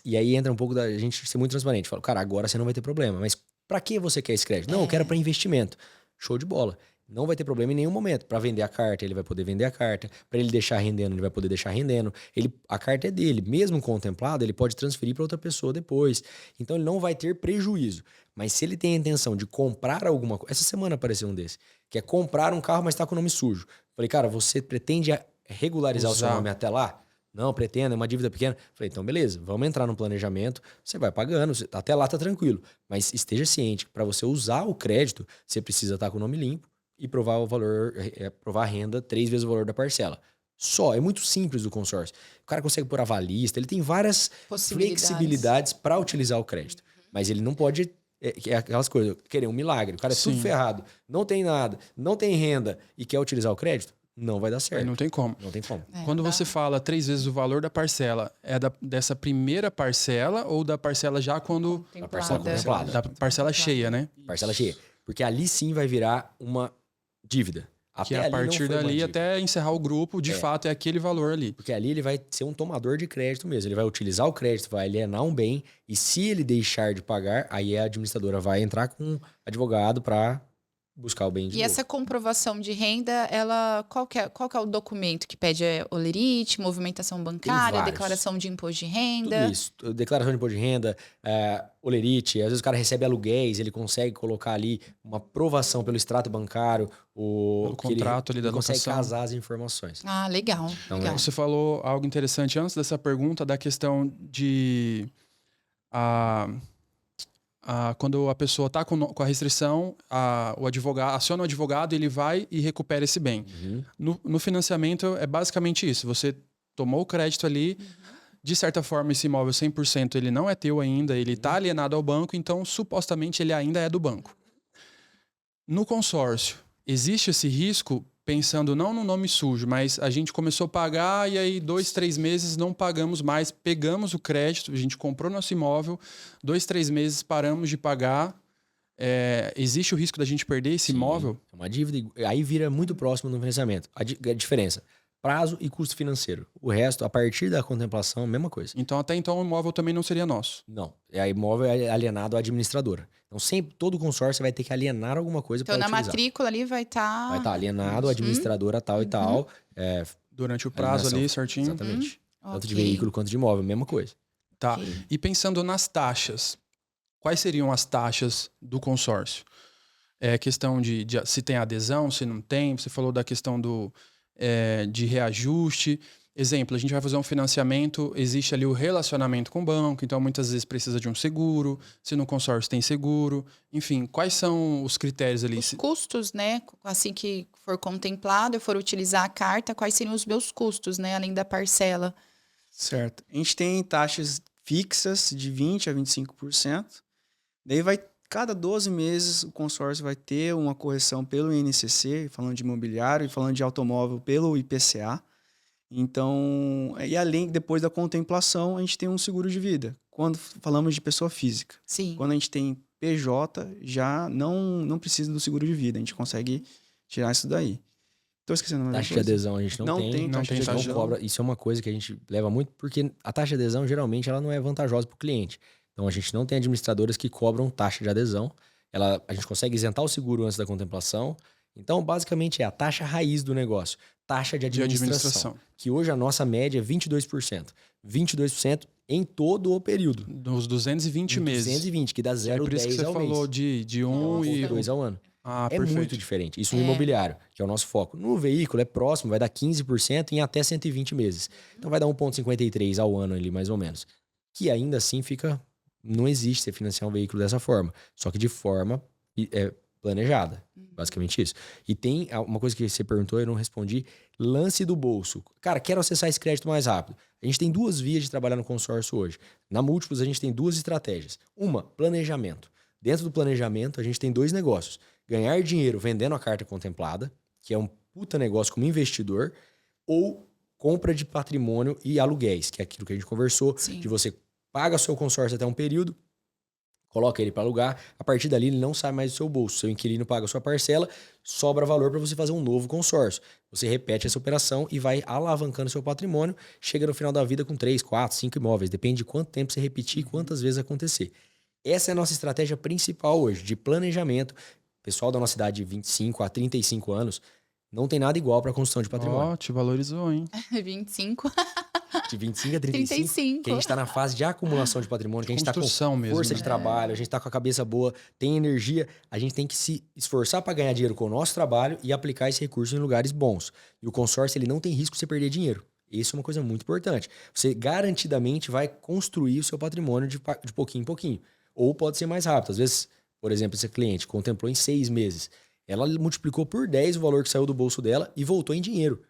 E aí entra um pouco da gente ser muito transparente. Fala, cara, agora você não vai ter problema. Mas pra que você quer esse crédito? Não, eu quero pra investimento. Show de bola. Não vai ter problema em nenhum momento. Para vender a carta, ele vai poder vender a carta. Para ele deixar rendendo, ele vai poder deixar rendendo. A carta é dele. Mesmo contemplado, ele pode transferir para outra pessoa depois. Então, ele não vai ter prejuízo. Mas se ele tem a intenção de comprar alguma coisa... Essa semana apareceu um desse. Que é comprar um carro, mas está com o nome sujo. Falei, cara, você pretende regularizar o seu nome até lá? Não, pretendo, é uma dívida pequena. Falei, então beleza, vamos entrar no planejamento, você vai pagando, até lá tá tranquilo. Mas esteja ciente que para você usar o crédito, você precisa estar com o nome limpo e provar o valor, provar a renda 3 vezes o valor da parcela. Só, é muito simples o consórcio. O cara consegue pôr avalista, ele tem várias flexibilidades para utilizar o crédito. Mas ele não pode, aquelas coisas, querer um milagre. O cara é tudo ferrado, não tem nada, não tem renda e quer utilizar o crédito, não vai dar certo. Aí não tem como. Não tem como. Quando você fala 3 vezes o valor da parcela, é dessa primeira parcela ou da parcela já quando... A parcela contemplada. Da parcela cheia, né? Parcela cheia. Porque ali sim vai virar uma dívida. Que a partir dali, até encerrar o grupo, de fato, é aquele valor ali. Porque ali ele vai ser um tomador de crédito mesmo. Ele vai utilizar o crédito, vai alienar um bem. E se ele deixar de pagar, aí a administradora vai entrar com um advogado para buscar o bem de novo. E essa comprovação de renda, qual que é o documento que pede? Olerite, movimentação bancária, declaração de imposto de renda? Tudo isso. Declaração de imposto de renda, olerite. Às vezes o cara recebe aluguéis, ele consegue colocar ali uma aprovação pelo extrato bancário, o contrato ali da locação. Consegue casar as informações. Ah, legal. Então, legal. Você falou algo interessante antes dessa pergunta, da questão de... quando a pessoa está com a restrição, o advogado aciona o advogado, ele vai e recupera esse bem. No financiamento é basicamente isso. Você tomou o crédito ali, de certa forma esse imóvel 100% ele não é teu ainda, ele está alienado ao banco, então supostamente ele ainda é do banco. No consórcio, existe esse risco, pensando não no nome sujo, mas a gente começou a pagar e aí 2, 3 meses não pagamos mais, pegamos o crédito, a gente comprou nosso imóvel, 2, 3 meses paramos de pagar, existe o risco da gente perder esse Sim, imóvel? é uma dívida. Aí vira muito próximo do financiamento. A diferença, prazo e custo financeiro. O resto, a partir da contemplação, mesma coisa. Então, até então, o imóvel também não seria nosso. Não, a imóvel é alienado à administradora. Então, sempre, todo consórcio vai ter que alienar alguma coisa para Então, utilizar. na matrícula ali vai estar... Vai estar alienado à administradora tal e tal. Durante o prazo Alienação, ali, certinho. Exatamente. Tanto de Ok. veículo quanto de imóvel, mesma coisa. Tá. Ok. E pensando nas taxas, quais seriam as taxas do consórcio? Questão de se tem adesão, se não tem. Você falou da questão de reajuste. Exemplo, a gente vai fazer um financiamento, existe ali o relacionamento com o banco, então muitas vezes precisa de um seguro, se no consórcio tem seguro. Enfim, quais são os critérios ali? Os custos, né? Assim que for contemplado, eu for utilizar a carta, quais seriam os meus custos, né? Além da parcela. Certo. A gente tem taxas fixas de 20% a 25%. Daí cada 12 meses o consórcio vai ter uma correção pelo INCC, falando de imobiliário, e falando de automóvel pelo IPCA. Então, e além, depois da contemplação, a gente tem um seguro de vida. Quando falamos de pessoa física. Sim. Quando a gente tem PJ, já não precisa do seguro de vida. A gente consegue tirar isso daí. Tô esquecendo mais Taxa uma de coisa. adesão a gente Não tem taxa de adesão. cobra. Isso é uma coisa que a gente leva muito, porque a taxa de adesão, geralmente, ela não é vantajosa para o cliente. Então, a gente não tem administradoras que cobram taxa de adesão. A gente consegue isentar o seguro antes da contemplação. Então, basicamente, é a taxa raiz do negócio. Taxa de administração. Que hoje a nossa média é 22%. 22% em todo o período. Dos 220 meses. 220, que dá 0,10 por isso que você ao mês. falou de 1 e... 2 ao ano. Ah, É perfeito. muito diferente. Isso no imobiliário, que é o nosso foco. No veículo é próximo, vai dar 15% em até 120 meses. Então vai dar 1,53 ao ano ali, mais ou menos. Que ainda assim fica... Não existe você financiar um veículo dessa forma. Só que de forma planejada. Basicamente isso. E tem uma coisa que você perguntou e eu não respondi. Lance do bolso. Cara, quero acessar esse crédito mais rápido. A gente tem duas vias de trabalhar no consórcio hoje. Na Múltiplos, a gente tem duas estratégias. Uma, planejamento. Dentro do planejamento, a gente tem dois negócios. Ganhar dinheiro vendendo a carta contemplada, que é um puta negócio como investidor, ou compra de patrimônio e aluguéis, que é aquilo que a gente conversou, Sim. de você paga seu consórcio até um período, coloca ele para alugar, a partir dali ele não sai mais do seu bolso. Seu inquilino paga a sua parcela, sobra valor para você fazer um novo consórcio. Você repete essa operação e vai alavancando seu patrimônio, chega no final da vida com 3, 4, 5 imóveis. Depende de quanto tempo você repetir e quantas vezes acontecer. Essa é a nossa estratégia principal hoje, de planejamento. Pessoal da nossa idade de 25 a 35 anos, não tem nada igual para construção de patrimônio. Ó, te valorizou, hein? 25. De 25 a 35, que a gente está na fase de acumulação de patrimônio, que a gente está com Construção mesmo, força né? de trabalho, a gente está com a cabeça boa, tem energia, a gente tem que se esforçar para ganhar dinheiro com o nosso trabalho e aplicar esse recurso em lugares bons. E o consórcio, ele não tem risco de você perder dinheiro. Isso é uma coisa muito importante. Você garantidamente vai construir o seu patrimônio de pouquinho em pouquinho. Ou pode ser mais rápido. Às vezes, por exemplo, esse cliente contemplou em 6 meses. Ela multiplicou por 10 o valor que saiu do bolso dela e voltou em dinheiro.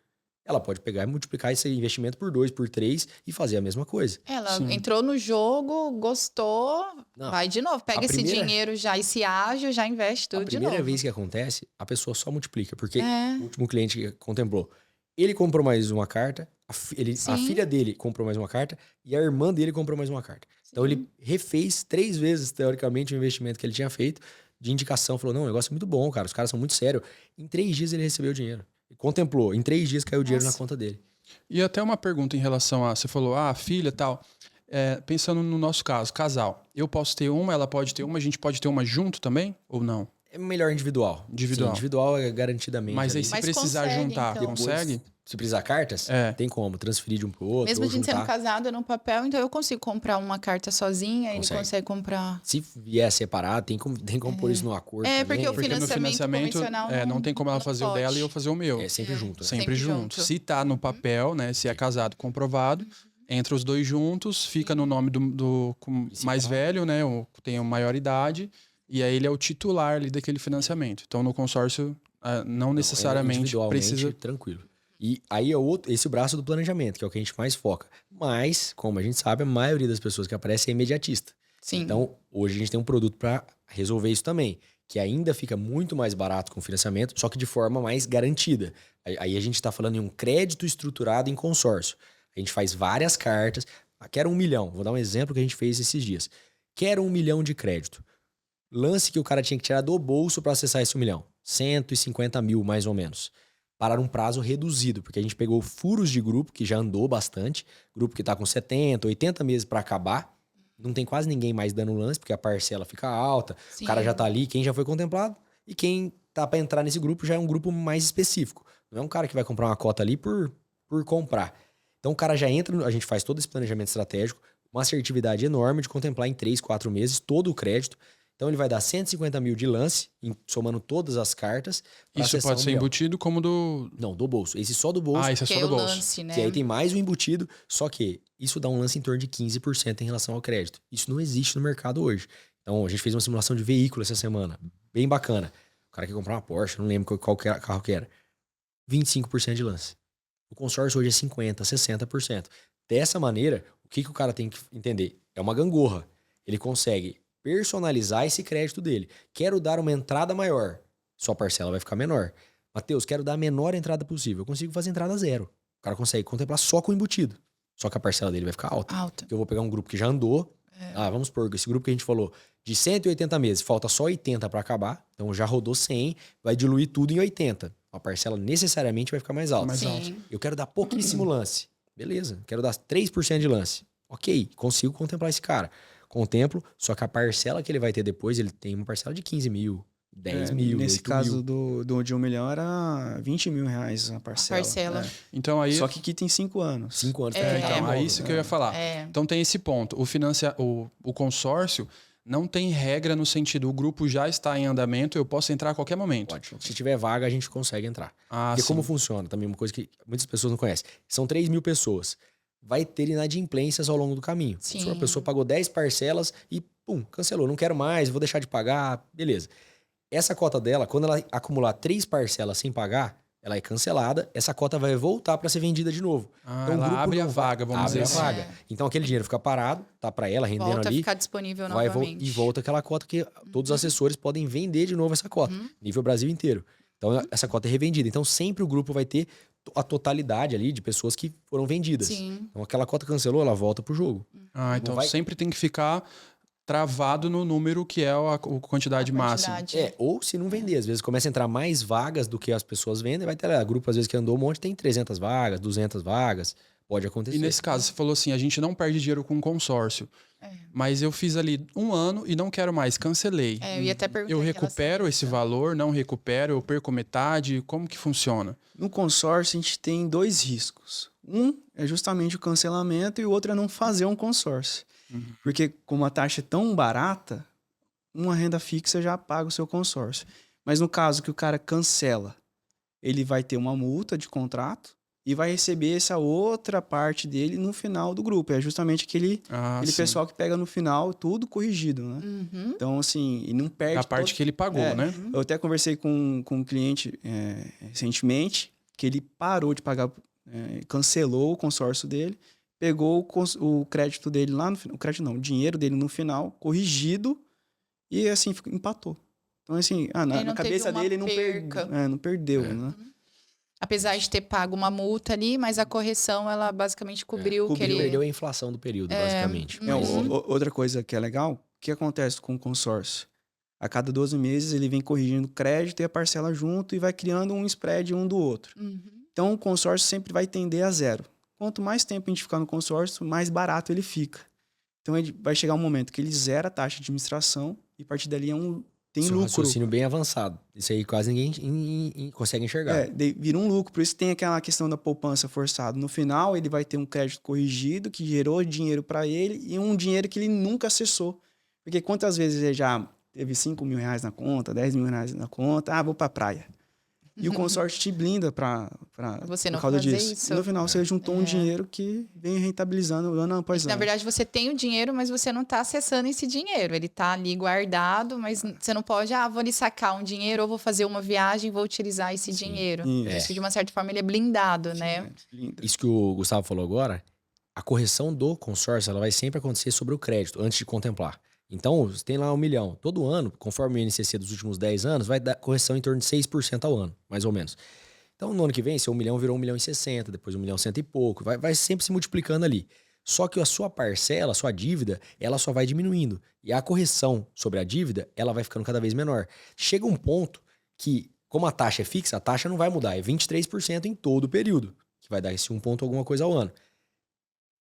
Ela pode pegar e multiplicar esse investimento por 2, por 3 e fazer a mesma coisa. Ela Sim. entrou no jogo, gostou, Não. vai de novo. Pega A esse primeira- dinheiro já, esse ágil, já investe tudo A de primeira novo. vez que acontece, a pessoa só multiplica. Porque É. o último cliente que contemplou, ele comprou mais uma carta, a Sim. filha dele comprou mais uma carta e a irmã dele comprou mais uma carta. Então ele refez 3 vezes, teoricamente, o investimento que ele tinha feito de indicação. Falou, não, o negócio é muito bom, cara, os caras são muito sérios. Em 3 dias ele recebeu o dinheiro. Contemplou, em 3 dias caiu o dinheiro na Nossa. conta dele. E até uma pergunta em relação a... Você falou, filha e tal. Pensando no nosso caso, casal. Eu posso ter uma, ela pode ter uma, a gente pode ter uma junto também? Ou não? É melhor individual. Individual. Sim, individual é garantidamente. Mas aí ali. se Mas precisar consegue, juntar, então. consegue? Se precisar cartas, tem como transferir de um pro outro. Mesmo a ou gente sendo juntar. casado no papel, então eu consigo comprar uma carta sozinha, ele Consegue. consegue comprar. Se vier separado, tem como pôr isso no acordo. É, também. porque o Porque no financiamento financiamento convencional não tem como ela não fazer o pode. dela e eu fazer o meu. É sempre junto. Né? Sempre Sempre junto. junto. Se tá no papel, né? Se é casado comprovado, entra os dois juntos, fica no nome do mais velho, né? O que tem a maior idade, e aí ele é o titular ali daquele financiamento. Então no consórcio não necessariamente individualmente, precisa. tranquilo. E aí é esse braço do planejamento, que é o que a gente mais foca. Mas, como a gente sabe, a maioria das pessoas que aparecem é imediatista. Sim. Então, hoje a gente tem um produto para resolver isso também, que ainda fica muito mais barato com financiamento, só que de forma mais garantida. Aí a gente está falando em um crédito estruturado em consórcio. A gente faz várias cartas. Quero 1 milhão. Vou dar um exemplo que a gente fez esses dias. Quero 1 milhão de crédito. lance que o cara tinha que tirar do bolso para acessar esse 1 milhão. 150 mil, mais ou menos. Para um prazo reduzido, porque a gente pegou furos de grupo, que já andou bastante, grupo que tá com 70, 80 meses para acabar, não tem quase ninguém mais dando lance, porque a parcela fica alta, Sim. o cara já tá ali, quem já foi contemplado, e quem tá para entrar nesse grupo já é um grupo mais específico. Não é um cara que vai comprar uma cota ali por comprar. Então o cara já entra, a gente faz todo esse planejamento estratégico, uma assertividade enorme de contemplar em 3, 4 meses todo o crédito. Então ele vai dar 150 mil de lance, somando todas as cartas. Isso pode ser embutido como do... Não, do bolso. Esse só do bolso. Esse é Que só é do o bolso. lance, né? Que aí tem mais o embutido, só que isso dá um lance em torno de 15% em relação ao crédito. Isso não existe no mercado hoje. Então a gente fez uma simulação de veículo essa semana, bem bacana. O cara quer comprar uma Porsche, não lembro qual carro que era. 25% de lance. O consórcio hoje é 50%, 60%. Dessa maneira, o que o cara tem que entender? É uma gangorra. Ele consegue personalizar esse crédito dele. Quero dar uma entrada maior. Sua parcela vai ficar menor. Matheus, quero dar a menor entrada possível. Eu consigo fazer entrada zero. O cara consegue contemplar só com o embutido. Só que a parcela dele vai ficar alta. Eu vou pegar um grupo que já andou. Vamos supor, esse grupo que a gente falou, de 180 meses, falta só 80 para acabar. Então já rodou 100, vai diluir tudo em 80. A parcela necessariamente vai ficar mais alta. Eu quero dar pouquíssimo lance. Beleza, quero dar 3% de lance. Ok, consigo contemplar esse cara. Contemplo, só que a parcela que ele vai ter depois, ele tem uma parcela de 15 mil, 10 mil, nesse 8 caso mil. de 1 milhão era 20 mil reais a parcela. Então aí... Só que tem 5 anos. 5 anos. Então, é isso que eu ia falar. Então tem esse ponto. O consórcio não tem regra no sentido, o grupo já está em andamento, eu posso entrar a qualquer momento. Pode. Se tiver vaga, a gente consegue entrar. Porque sim. como funciona, também uma coisa que muitas pessoas não conhecem. São 3 mil pessoas. Vai ter inadimplências ao longo do caminho. Se uma pessoa pagou 10 parcelas e, pum, cancelou. Não quero mais, vou deixar de pagar. Beleza. Essa cota dela, quando ela acumular 3 parcelas sem pagar, ela é cancelada. Essa cota vai voltar para ser vendida de novo. Então, ela abre a vaga, vamos dizer assim. Abre a vaga. Então aquele dinheiro fica parado, tá para ela, rendendo volta ali. Volta a ficar disponível novamente. E volta aquela cota que todos os assessores podem vender de novo essa cota. Nível Brasil inteiro. Então essa cota é revendida. Então sempre o grupo vai ter a totalidade ali de pessoas que foram vendidas. Sim. Então aquela cota cancelou, ela volta pro jogo. Então sempre tem que ficar travado no número que é a quantidade máxima. Ou se não vender, às vezes começa a entrar mais vagas do que as pessoas vendem, vai ter grupo às vezes que andou um monte, tem 300 vagas, 200 vagas, pode acontecer. E nesse caso, você falou assim, a gente não perde dinheiro com consórcio, mas eu fiz ali 1 ano e não quero mais, cancelei. Eu ia até perguntar. Eu recupero esse valor, não recupero, eu perco metade, como que funciona? No consórcio, a gente tem 2 riscos. Um é justamente o cancelamento e o outro é não fazer um consórcio. Porque como a taxa é tão barata, uma renda fixa já paga o seu consórcio. Mas no caso que o cara cancela, ele vai ter uma multa de contrato e vai receber essa outra parte dele no final do grupo. É justamente aquele pessoal que pega no final tudo corrigido, né? Então, assim, e não perde... A parte que ele pagou, né? Eu até conversei com um cliente recentemente, que ele parou de pagar, cancelou o consórcio dele, pegou o crédito dele lá no final, o dinheiro dele no final, corrigido, e assim, empatou. Então, assim, na cabeça dele não perdeu, né? Apesar de ter pago uma multa ali, mas a correção, ela basicamente cobriu o que ele... Perdeu a inflação do período, basicamente. Outra coisa que é legal, o que acontece com o consórcio? A cada 12 meses ele vem corrigindo o crédito e a parcela junto e vai criando um spread um do outro. Então, o consórcio sempre vai tender a zero. Quanto mais tempo a gente ficar no consórcio, mais barato ele fica. Então, vai chegar um momento que ele zera a taxa de administração e a partir dali tem lucro. Raciocínio bem avançado. Isso aí quase ninguém consegue enxergar. Vira um lucro. Por isso tem aquela questão da poupança forçada. No final, ele vai ter um crédito corrigido que gerou dinheiro para ele e um dinheiro que ele nunca acessou. Porque quantas vezes ele já teve 5 mil reais na conta, 10 mil reais na conta, vou pra praia. E o consórcio te blinda você não por causa fazer disso. isso. E no final você juntou um dinheiro que vem rentabilizando ano após ano. Na verdade, você tem o dinheiro, mas você não está acessando esse dinheiro. Ele está ali guardado, mas você não pode, vou ali sacar um dinheiro ou vou fazer uma viagem e vou utilizar esse dinheiro. Isso, de uma certa forma, ele é blindado, né? Isso que o Gustavo falou agora, a correção do consórcio, ela vai sempre acontecer sobre o crédito, antes de contemplar. Então, você tem lá 1 milhão. Todo ano, conforme o INCC dos últimos 10 anos, vai dar correção em torno de 6% ao ano, mais ou menos. Então, no ano que vem, se 1 milhão virou 1 milhão e 60, depois 1 milhão e 100 e pouco, vai sempre se multiplicando ali. Só que a sua parcela, a sua dívida, ela só vai diminuindo. E a correção sobre a dívida, ela vai ficando cada vez menor. Chega um ponto que, como a taxa é fixa, a taxa não vai mudar. É 23% em todo o período, que vai dar esse 1 ponto alguma coisa ao ano.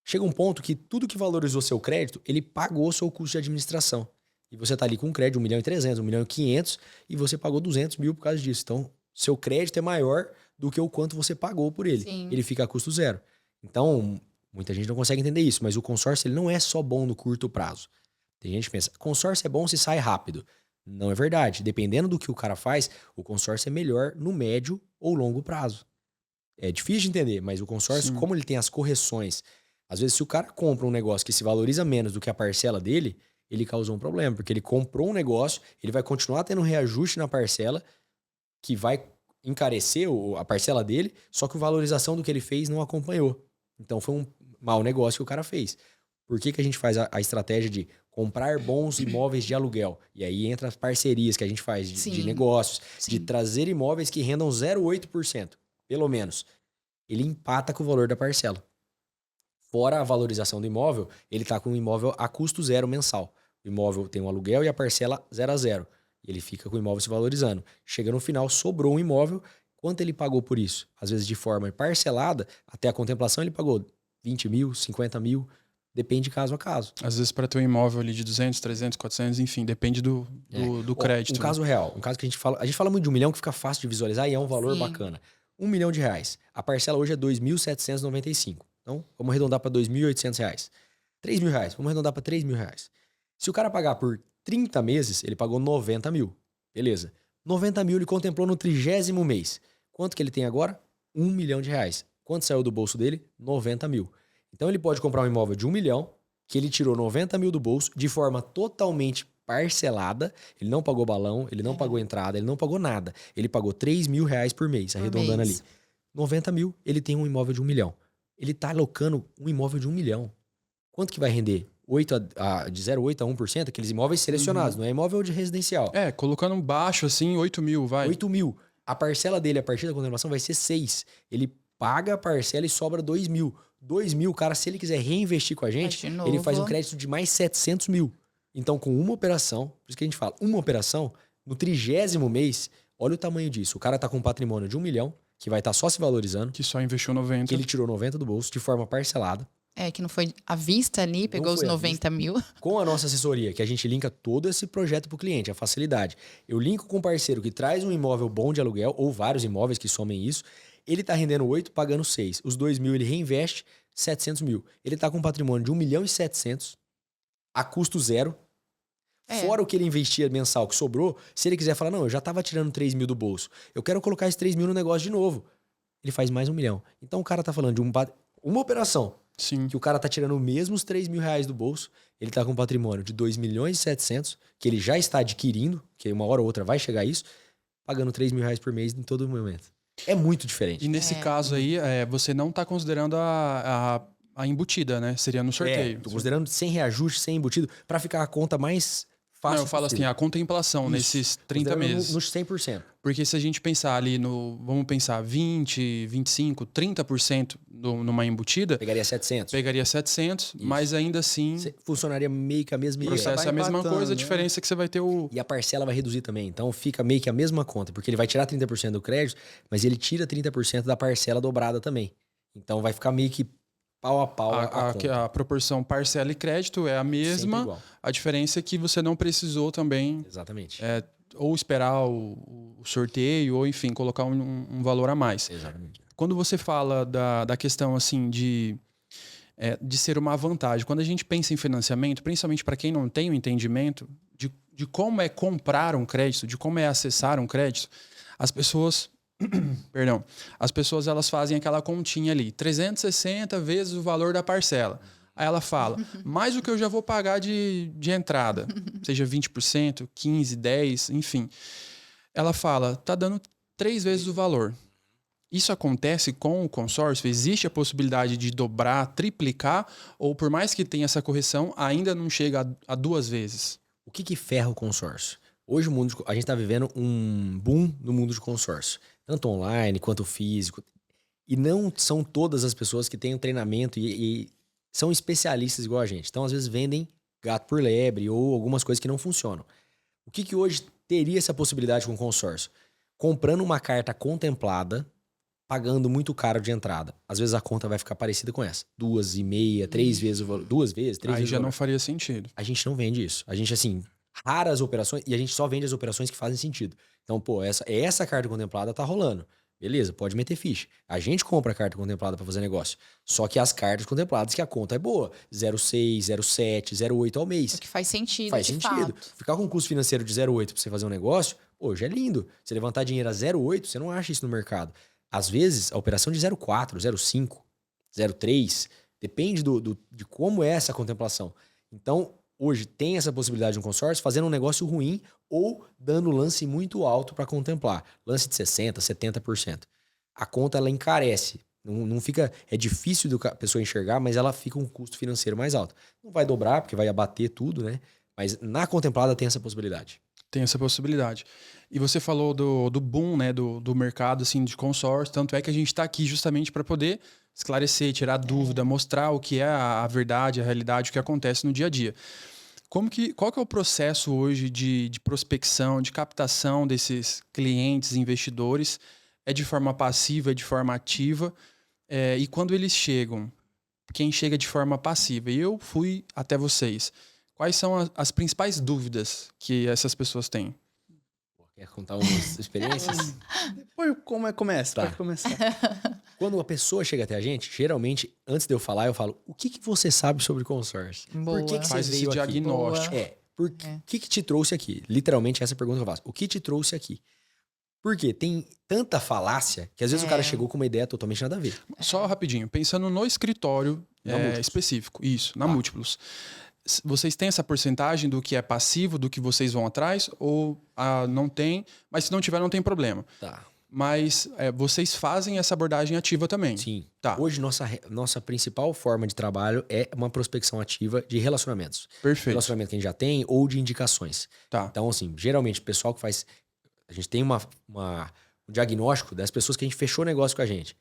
Chega um ponto que tudo que valorizou seu crédito, ele pagou seu custo de administração. E você tá ali com um crédito de 1.300.000, 1.500.000, e você pagou 200 mil por causa disso. Então, seu crédito é maior do que o quanto você pagou por ele. Sim. Ele fica a custo zero. Então, muita gente não consegue entender isso, mas o consórcio ele não é só bom no curto prazo. Tem gente que pensa, consórcio é bom se sai rápido. Não é verdade. Dependendo do que o cara faz, o consórcio é melhor no médio ou longo prazo. É difícil de entender, mas o consórcio, como ele tem as correções, às vezes se o cara compra um negócio que se valoriza menos do que a parcela dele, ele causou um problema, porque ele comprou um negócio, ele vai continuar tendo um reajuste na parcela, que vai encarecer a parcela dele, só que a valorização do que ele fez não acompanhou. Então foi um mau negócio que o cara fez. Por que a gente faz a estratégia de comprar bons imóveis de aluguel? E aí entra as parcerias que a gente faz de negócios, de trazer imóveis que rendam 0,8%, pelo menos. Ele empata com o valor da parcela. Fora a valorização do imóvel, ele está com o imóvel a custo zero mensal. O imóvel tem um aluguel e a parcela 0 a 0. E ele fica com o imóvel se valorizando. Chega no final, sobrou um imóvel. Quanto ele pagou por isso? Às vezes de forma parcelada, até a contemplação ele pagou 20 mil, 50 mil. Depende caso a caso. Às vezes para ter um imóvel ali de 200, 300, 400, enfim, depende do crédito. Um caso real, um caso que a gente fala muito de 1 milhão que fica fácil de visualizar e é um valor bacana. R$1 milhão. A parcela hoje é 2.795. Então, vamos arredondar para R$2.800. R$3 mil, vamos arredondar para R$3 mil. Se o cara pagar por 30 meses, ele pagou 90 mil. Beleza. 90 mil ele contemplou no 30º mês. Quanto que ele tem agora? R$1 milhão. Quanto saiu do bolso dele? 90 mil. Então ele pode comprar um imóvel de 1 milhão, que ele tirou 90 mil do bolso, de forma totalmente parcelada. Ele não pagou balão, ele não pagou entrada, ele não pagou nada. Ele pagou R$3 mil por mês, arredondando ali. 90 mil, ele tem um imóvel de 1 milhão. Ele tá alocando um imóvel de 1 milhão. Quanto que vai render? De 0,8% a 1%, aqueles imóveis selecionados, não é imóvel de residencial. Colocando baixo assim, 8 mil, vai. 8 mil. A parcela dele, a partir da contemplação, vai ser 6. Ele paga a parcela e sobra 2 mil. 2 mil, cara, se ele quiser reinvestir com a gente, ele faz um crédito de mais 700 mil. Então, com uma operação, por isso que a gente fala, uma operação, no 30º mês, olha o tamanho disso. O cara tá com um patrimônio de 1 milhão, que vai estar só se valorizando. Que só investiu 90. Que ele tirou 90 do bolso, de forma parcelada. Que não foi à vista ali, pegou os 90 mil. Com a nossa assessoria, que a gente linka todo esse projeto para o cliente, a facilidade. Eu linko com um parceiro que traz um imóvel bom de aluguel, ou vários imóveis que somem isso. Ele tá rendendo 8, pagando 6. Os 2 mil ele reinveste, 700 mil. Ele tá com um patrimônio de 1 milhão e 700, a custo zero. Fora o que ele investia mensal que sobrou, se ele quiser falar, não, eu já tava tirando 3 mil do bolso, eu quero colocar esses 3 mil no negócio de novo. Ele faz mais 1 milhão. Então o cara tá falando de uma operação. Sim. Que o cara tá tirando mesmo os 3 mil do bolso, ele tá com um patrimônio de 2 milhões e 700, que ele já está adquirindo, que uma hora ou outra vai chegar a isso, pagando 3 mil por mês em todo momento. É muito diferente. E nesse caso aí, você não tá considerando a embutida, né? Seria no sorteio. Tô considerando sem reajuste, sem embutido, para ficar a conta mais fácil. Não, eu falo assim, a contemplação nesses 30 meses. Nos 100%. Porque se a gente pensar ali vamos pensar 20, 25, 30% numa embutida... Pegaria 700. Pegaria 700, isso. Mas ainda assim... Funcionaria meio que a mesma... O processo é a mesma coisa, a diferença é que você vai ter E a parcela vai reduzir também. Então fica meio que a mesma conta, porque ele vai tirar 30% do crédito, mas ele tira 30% da parcela dobrada também. Então vai ficar meio que pau a pau a proporção parcela e crédito é a mesma. A diferença é que você não precisou também... Exatamente. Ou esperar o sorteio, ou enfim, colocar um valor a mais. Exatamente. Quando você fala da questão assim de ser uma vantagem, quando a gente pensa em financiamento, principalmente para quem não tem o entendimento de como é comprar um crédito, de como é acessar um crédito, as pessoas... Perdão. As pessoas elas fazem aquela continha ali, 360 vezes o valor da parcela. Aí ela fala, mais o que eu já vou pagar de entrada, seja 20%, 15%, 10%, enfim. Ela fala, tá dando 3 vezes o valor. Isso acontece com o consórcio? Existe a possibilidade de dobrar, triplicar, ou por mais que tenha essa correção, ainda não chega a 2 vezes? O que ferra o consórcio? Hoje a gente está vivendo um boom no mundo de consórcio. Tanto online quanto físico. E não são todas as pessoas que têm um treinamento e são especialistas igual a gente. Então, às vezes, vendem gato por lebre ou algumas coisas que não funcionam. O que hoje teria essa possibilidade com o consórcio? Comprando uma carta contemplada, pagando muito caro de entrada. Às vezes a conta vai ficar parecida com essa. 2,5, 3 vezes o valor. 2 vezes, 3 Aí vezes já o valor. não faria sentido. A gente não vende isso. A gente, assim, raras operações, e a gente só vende as operações que fazem sentido. Então, pô, essa carta contemplada tá rolando. Beleza, pode meter ficha. A gente compra a carta contemplada para fazer negócio. Só que as cartas contempladas que a conta é boa. 0,6, 0,7, 0,8 ao mês. O que faz sentido, Faz de sentido. fato. Ficar com um custo financeiro de 0,8 para você fazer um negócio, hoje é lindo. Você levantar dinheiro a 0,8, você não acha isso no mercado. Às vezes, a operação de 0,4, 0,5, 0,3, depende de como é essa contemplação. Então, hoje tem essa possibilidade de um consórcio fazendo um negócio ruim ou dando lance muito alto para contemplar. Lance de 60%, 70%. A conta, ela encarece. Não fica... É difícil da pessoa enxergar, mas ela fica um custo financeiro mais alto. Não vai dobrar, porque vai abater tudo, né? Mas na contemplada tem essa possibilidade. Tem essa possibilidade. E você falou do boom, né, do mercado assim, de consórcio, tanto é que a gente está aqui justamente para poder esclarecer, tirar dúvida, mostrar o que é a verdade, a realidade, o que acontece no dia a dia. Qual que é o processo hoje de prospecção, de captação desses clientes, investidores? É de forma passiva, é de forma ativa? E quando eles chegam, quem chega de forma passiva? E eu fui até vocês. Quais são as principais dúvidas que essas pessoas têm? Quer contar umas experiências? Depois, como começa? Tá. Pode começar. Quando uma pessoa chega até a gente, geralmente, antes de eu falar, eu falo, o que você sabe sobre consórcio? Boa. Por que Faz você esse veio aqui? diagnóstico. O que te trouxe aqui? Literalmente, essa é a pergunta que eu faço. O que te trouxe aqui? Porque tem tanta falácia que às vezes o cara chegou com uma ideia totalmente nada a ver. Só rapidinho, pensando no escritório Na Múltiplos. específico, isso, na Tá. Múltiplos. Vocês têm essa porcentagem do que é passivo, do que vocês vão atrás? Ou não tem? Mas se não tiver, não tem problema. Tá. Mas vocês fazem essa abordagem ativa também? Sim. Tá. Hoje, nossa principal forma de trabalho é uma prospecção ativa de relacionamentos. Perfeito. Relacionamento que a gente já tem ou de indicações. Tá. Então, assim, geralmente o pessoal que faz... A gente tem um diagnóstico das pessoas que a gente fechou negócio com a gente.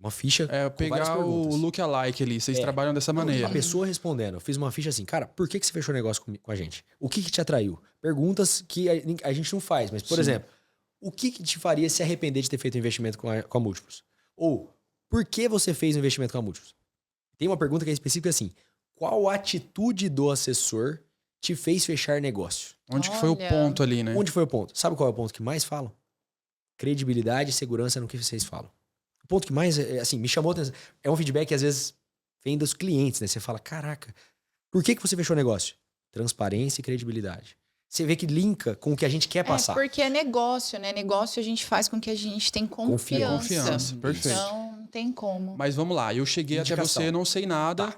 Uma ficha com várias Pegar perguntas. o look-alike ali, vocês trabalham dessa maneira. A pessoa respondendo, eu fiz uma ficha assim, cara, por que você fechou negócio com a gente? O que te atraiu? Perguntas que a gente não faz, mas, por Sim. exemplo, o que te faria se arrepender de ter feito um investimento com a Múltiplos? Ou, por que você fez um investimento com a Múltiplos? Tem uma pergunta que é específica assim, qual atitude do assessor te fez fechar negócio? Onde que foi o Olha. ponto ali, né? Onde foi o ponto? Sabe qual é o ponto que mais falam? Credibilidade e segurança no que vocês falam. O ponto que mais, assim, me chamou a atenção. É um feedback que às vezes vem dos clientes, né? Você fala, caraca, por que você fechou o negócio? Transparência e credibilidade. Você vê que linka com o que a gente quer passar. Porque é negócio, né? Negócio a gente faz com que a gente tem confiança. Confiança, perfeito. Então, não tem como. Mas vamos lá, eu cheguei até Indicação. você, não sei nada.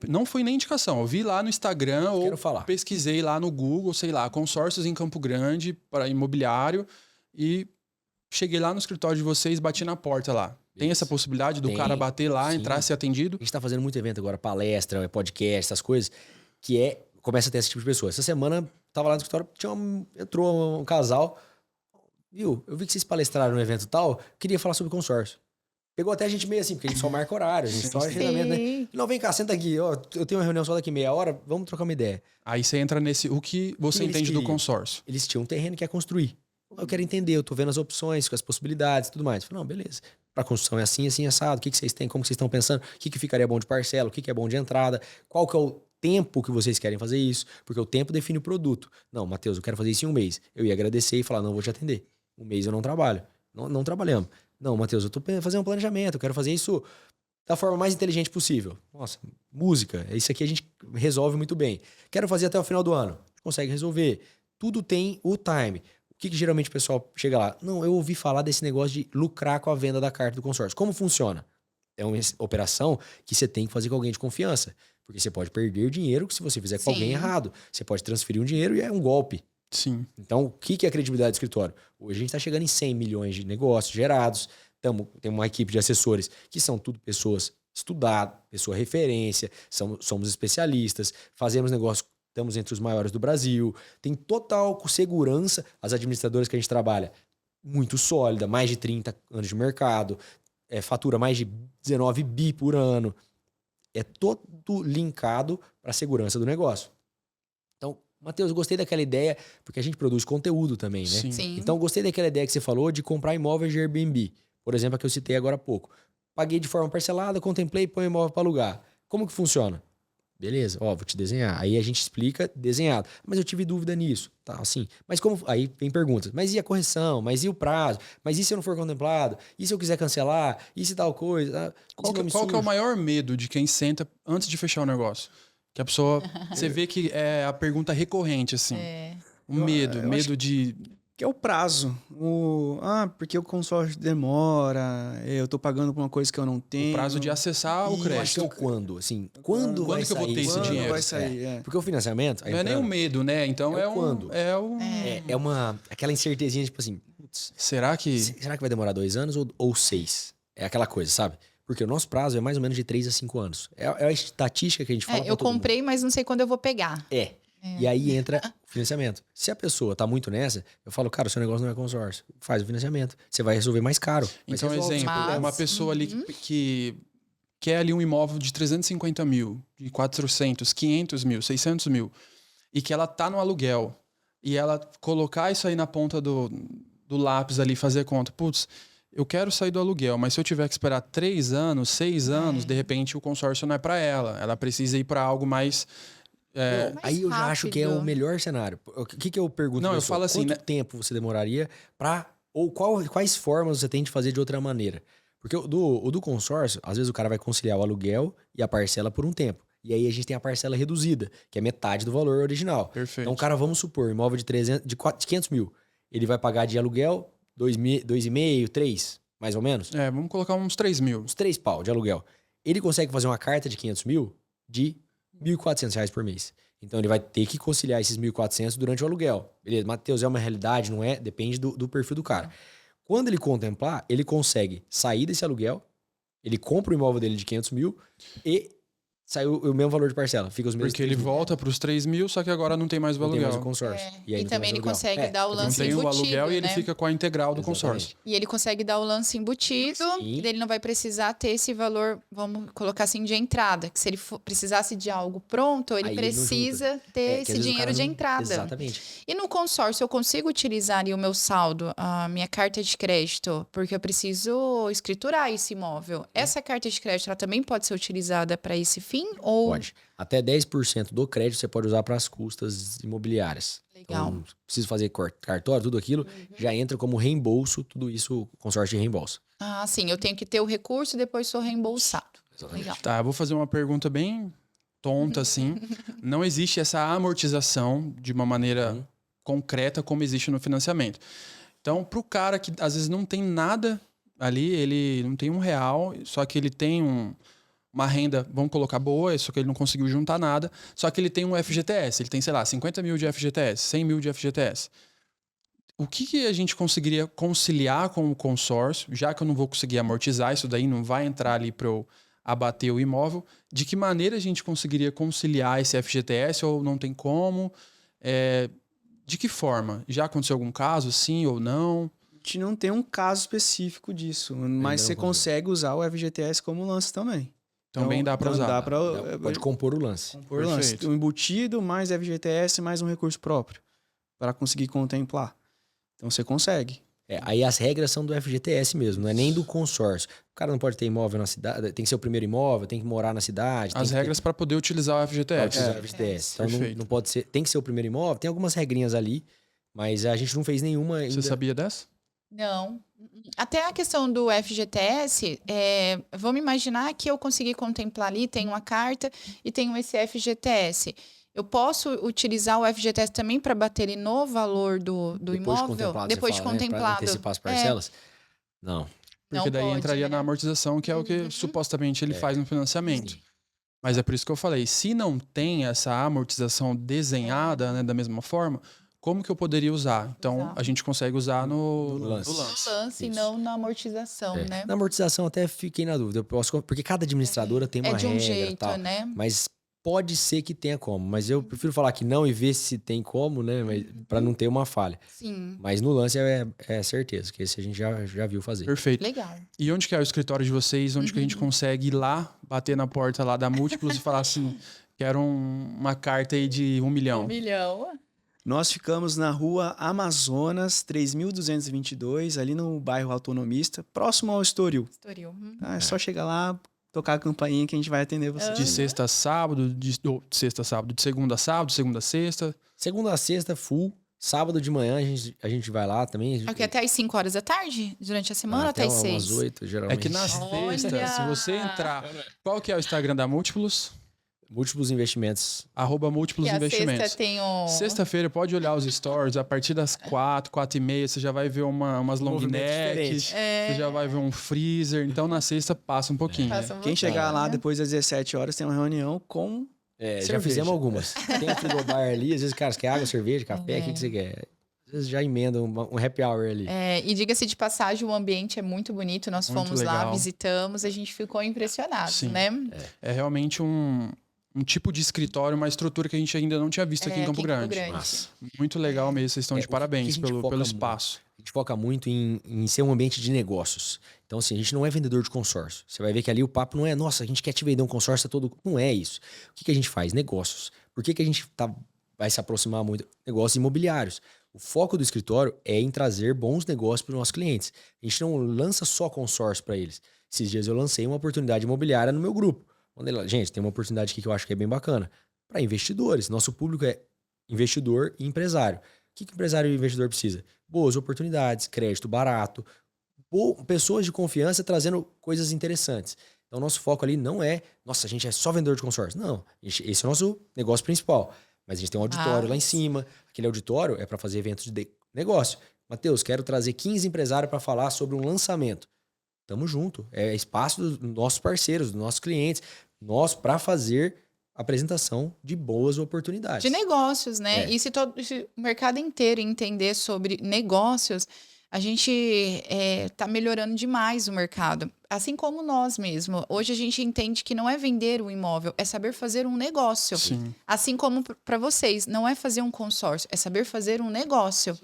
Não foi nem indicação. Eu vi lá no Instagram ou Quero falar. pesquisei lá no Google, sei lá, consórcios em Campo Grande para imobiliário e cheguei lá no escritório de vocês, bati na porta lá. Tem essa possibilidade do Tem, cara bater lá, sim. entrar, ser atendido? A gente tá fazendo muito evento agora, palestra, podcast, essas coisas, que começa a ter esse tipo de pessoa. Essa semana, tava lá no escritório, entrou um casal, viu, eu vi que vocês palestraram no evento tal, queria falar sobre consórcio. Pegou até a gente meio assim, porque a gente só marca horário, a gente só agendamento, né? Sim. Não, vem cá, senta aqui, ó, eu tenho uma reunião só daqui meia hora, vamos trocar uma ideia. Aí você entra nesse... O que você Eles entende do queriam. consórcio? Eles tinham um terreno que ia construir. Eu quero entender, eu tô vendo as opções, as possibilidades e tudo mais. Eu falei, não, beleza. Para construção é assim, assim, assado. O que vocês têm? Como vocês estão pensando? O que ficaria bom de parcela? O que é bom de entrada? Qual que é o tempo que vocês querem fazer isso? Porque o tempo define o produto. Não, Matheus, eu quero fazer isso em um mês. Eu ia agradecer e falar, não, vou te atender. Um mês eu não trabalho. Não trabalhamos. Não, Matheus, eu tô fazendo um planejamento. Eu quero fazer isso da forma mais inteligente possível. Nossa, música. Isso aqui a gente resolve muito bem. Quero fazer até o final do ano. A gente consegue resolver. Tudo tem o time. O que geralmente o pessoal chega lá? Não, eu ouvi falar desse negócio de lucrar com a venda da carta do consórcio. Como funciona? É uma operação que você tem que fazer com alguém de confiança. Porque você pode perder dinheiro se você fizer com alguém errado. Você pode transferir um dinheiro e é um golpe. Sim. Então, o que é a credibilidade do escritório? Hoje a gente está chegando em 100 milhões de negócios gerados. Tem uma equipe de assessores que são tudo pessoas estudadas, pessoa referência, somos especialistas, fazemos negócio, estamos entre os maiores do Brasil, tem total segurança. As administradoras que a gente trabalha, muito sólida, mais de 30 anos de mercado, fatura mais de 19 bi por ano. é todo linkado para a segurança do negócio. Então, Matheus, eu gostei daquela ideia, porque a gente produz conteúdo também, né? Sim. Então, gostei daquela ideia que você falou de comprar imóveis de Airbnb. Por exemplo, a que eu citei agora há pouco. Paguei de forma parcelada, contemplei e põe o imóvel para alugar. Como que funciona? Beleza, ó, vou te desenhar. Aí a gente explica desenhado. Mas eu tive dúvida nisso, tá, assim. Mas como... Aí vem perguntas. Mas e a correção? Mas e o prazo? Mas e se eu não for contemplado? E se eu quiser cancelar? E se tal coisa? Qual que é o maior medo de quem senta antes de fechar o negócio? Que a pessoa... Você vê que é a pergunta recorrente, assim. O medo. Eu Medo de... Que é o prazo. Porque o consórcio demora, eu tô pagando por uma coisa que eu não tenho. O prazo de acessar o Eu acho que crédito. é o quando, assim. Quando vai que eu vou sair ter esse dinheiro? Vai sair, Porque o financiamento... Não é nem o medo, né? Então É o quando. É uma... Aquela incertezinha, tipo assim... Putz, Será que... será que vai demorar 2 anos ou 6? É aquela coisa, sabe? Porque o nosso prazo é mais ou menos de 3 a 5 anos. É a estatística que a gente fala pra Eu todo mundo. comprei, mas não sei quando eu vou pegar. E aí entra o financiamento. Se a pessoa tá muito nessa, eu falo, cara, o seu negócio não é consórcio. Faz o financiamento. Você vai resolver mais caro. Mas Então, resolve. exemplo, é uma pessoa ali que quer ali um imóvel de 350 mil, de 400, 500 mil, 600 mil, e que ela tá no aluguel, e ela colocar isso aí na ponta do lápis ali, fazer conta, putz, eu quero sair do aluguel, mas se eu tiver que esperar 3 anos, 6 anos, de repente o consórcio não é para ela. Ela precisa ir para algo mais... Aí eu já acho que é o rápido. melhor cenário. O que eu pergunto? Não, pra eu pessoa? falo assim, Quanto né? tempo você demoraria pra... Ou quais formas você tem de fazer de outra maneira? Porque o do consórcio, às vezes o cara vai conciliar o aluguel e a parcela por um tempo. E aí a gente tem a parcela reduzida, que é metade do valor original. Perfeito. Então o cara, vamos supor, imóvel de 500 mil. Ele vai pagar de aluguel 2,5, 3, mais ou menos. vamos colocar uns 3 mil. Uns 3 pau de aluguel. Ele consegue fazer uma carta de 500 mil de R$ 1.400 por mês. Então ele vai ter que conciliar esses 1.400 durante o aluguel. Beleza, Matheus, é uma realidade, não é? Depende do perfil do cara. Quando ele contemplar, ele consegue sair desse aluguel, ele compra o imóvel dele de 500 mil e sai o mesmo valor de parcela. Fica os mesmos Porque ele 3 mil. volta para os 3 mil, só que agora não tem mais o Não tem aluguel. mais o consórcio. E, aí E não tem também mais ele aluguel. consegue dar o Não lance tem o embutido, aluguel e ele né? fica com a integral do Exatamente. consórcio. E ele consegue dar o lance embutido, Sim. e daí ele não vai precisar ter esse valor, vamos colocar assim, de entrada. Que se ele precisasse de algo pronto, ele Aí ele não precisa ter que às esse vezes o dinheiro cara de não- entrada. Exatamente. E no consórcio, eu consigo utilizar ali o meu saldo, a minha carta de crédito, porque eu preciso escriturar esse imóvel. Essa carta de crédito, ela também pode ser utilizada para esse fim? Ou... Pode. Até 10% do crédito você pode usar para as custas imobiliárias. Legal. Então, preciso fazer cartório, tudo aquilo, já entra como reembolso, tudo isso, consórcio de reembolso. Ah, sim, eu tenho que ter o recurso e depois sou reembolsado. Legal. Tá, eu vou fazer uma pergunta bem tonta, assim. Não existe essa amortização de uma maneira concreta como existe no financiamento. Então, pro cara que às vezes não tem nada ali, ele não tem R$1, só que ele tem uma renda, vamos colocar boa, só que ele não conseguiu juntar nada, só que ele tem um FGTS, ele tem, sei lá, 50 mil de FGTS, 100 mil de FGTS. O que a gente conseguiria conciliar com o consórcio, já que eu não vou conseguir amortizar, isso daí não vai entrar ali para eu abater o imóvel, de que maneira a gente conseguiria conciliar esse FGTS ou não tem como? De que forma? Já aconteceu algum caso, sim ou não? A gente não tem um caso específico disso, mas você consegue usar o FGTS como lance também. Também dá para usar. Dá pra, Pode compor o lance. compor lance. Perfeito. Um embutido, mais FGTS, mais um recurso próprio, para conseguir contemplar. Então você consegue. Aí as regras são do FGTS mesmo, não é nem do consórcio. O cara não pode ter imóvel na cidade, tem que ser o primeiro imóvel, tem que morar na cidade. As regras para poder utilizar o para FGTS. utilizar o FGTS. Então Perfeito. não pode ser, tem que ser o primeiro imóvel, tem algumas regrinhas ali, mas a gente não fez nenhuma ainda. Você sabia dessa? Não. Até a questão do FGTS, vamos imaginar que eu consegui contemplar ali, tem uma carta e tenho esse FGTS. Eu posso utilizar o FGTS também para bater ele no valor do imóvel? Depois de Para contemplado. antecipar as parcelas? Não. Porque Não daí pode, entraria né? na amortização, que é o que supostamente ele faz no financiamento. Sim. Mas é por isso que eu falei, se não tem essa amortização desenhada, né, da mesma forma, como que eu poderia usar? Então, Exato. a gente consegue usar no lance. Lance e Isso. não na amortização, É. né? Na amortização até fiquei na dúvida, porque cada administradora tem uma É de um regra jeito, tal, né? mas Pode ser que tenha como, mas eu prefiro falar que não e ver se tem como, né? Para não ter uma falha. Sim. Mas no lance é certeza, que esse a gente já viu fazer. Perfeito. Legal. E onde que é o escritório de vocês? Onde que a gente consegue ir lá, bater na porta lá da Múltiplos e falar assim, quero uma carta aí de 1 milhão. 1 milhão. Nós ficamos na rua Amazonas, 3.222, ali no bairro Autonomista, próximo ao Estoril. Estoril. É só chegar lá, tocar a campainha que a gente vai atender você. De sexta a sábado, de sexta a sábado, de segunda a sábado, segunda a sexta. Segunda a sexta, full. Sábado de manhã a gente vai lá também. Aqui até às 5 horas da tarde? Durante a semana até às 6? Umas 8, geralmente. É que na sexta, se você entrar... Qual que é o Instagram da Múltiplos? Múltiplos investimentos. @múltiplos investimentos. Sexta tem o... Sexta-feira pode olhar os stories, a partir das 4h30, você já vai ver umas long neck, você já vai ver um freezer, então na sexta passa um pouquinho. Quem chegar lá depois das 17 horas tem uma reunião com já fizemos algumas. Tem um frigobar ali, às vezes, cara, você quer água, cerveja, café, o que você quer? Às vezes já emenda um happy hour ali. E diga-se de passagem, o ambiente é muito bonito, nós Muito fomos lá, legal. visitamos, a gente ficou impressionado, Sim. né? É realmente um tipo de escritório, uma estrutura que a gente ainda não tinha visto aqui em Campo Grande. Massa. Muito legal mesmo, vocês estão de o que parabéns a gente pelo foca espaço. A gente foca muito em ser um ambiente de negócios. Então, assim, a gente não é vendedor de consórcio. Você vai ver que ali o papo não é, nossa, a gente quer te vender um consórcio todo. Não é isso. O que a gente faz? Negócios. Por que a gente vai se aproximar muito? Negócios imobiliários. O foco do escritório é em trazer bons negócios para os nossos clientes. A gente não lança só consórcio para eles. Esses dias eu lancei uma oportunidade imobiliária no meu grupo. Gente, tem uma oportunidade aqui que eu acho que é bem bacana. Para investidores. Nosso público é investidor e empresário. O que empresário e investidor precisa? Boas oportunidades, crédito barato, pessoas de confiança trazendo coisas interessantes. Então, nosso foco ali não é, nossa, a gente é só vendedor de consórcio. Não, esse é o nosso negócio principal. Mas a gente tem um auditório lá em cima. Aquele auditório é para fazer eventos de negócio. Matheus, quero trazer 15 empresários para falar sobre um lançamento. Tamo junto. É espaço dos nossos parceiros, dos nossos clientes. Nós para fazer apresentação de boas oportunidades. De negócios, né? E se o mercado inteiro entender sobre negócios, a gente tá melhorando demais o mercado. Assim como nós mesmos. Hoje a gente entende que não é vender um imóvel, é saber fazer um negócio. Sim. Assim como para vocês, não é fazer um consórcio, é saber fazer um negócio.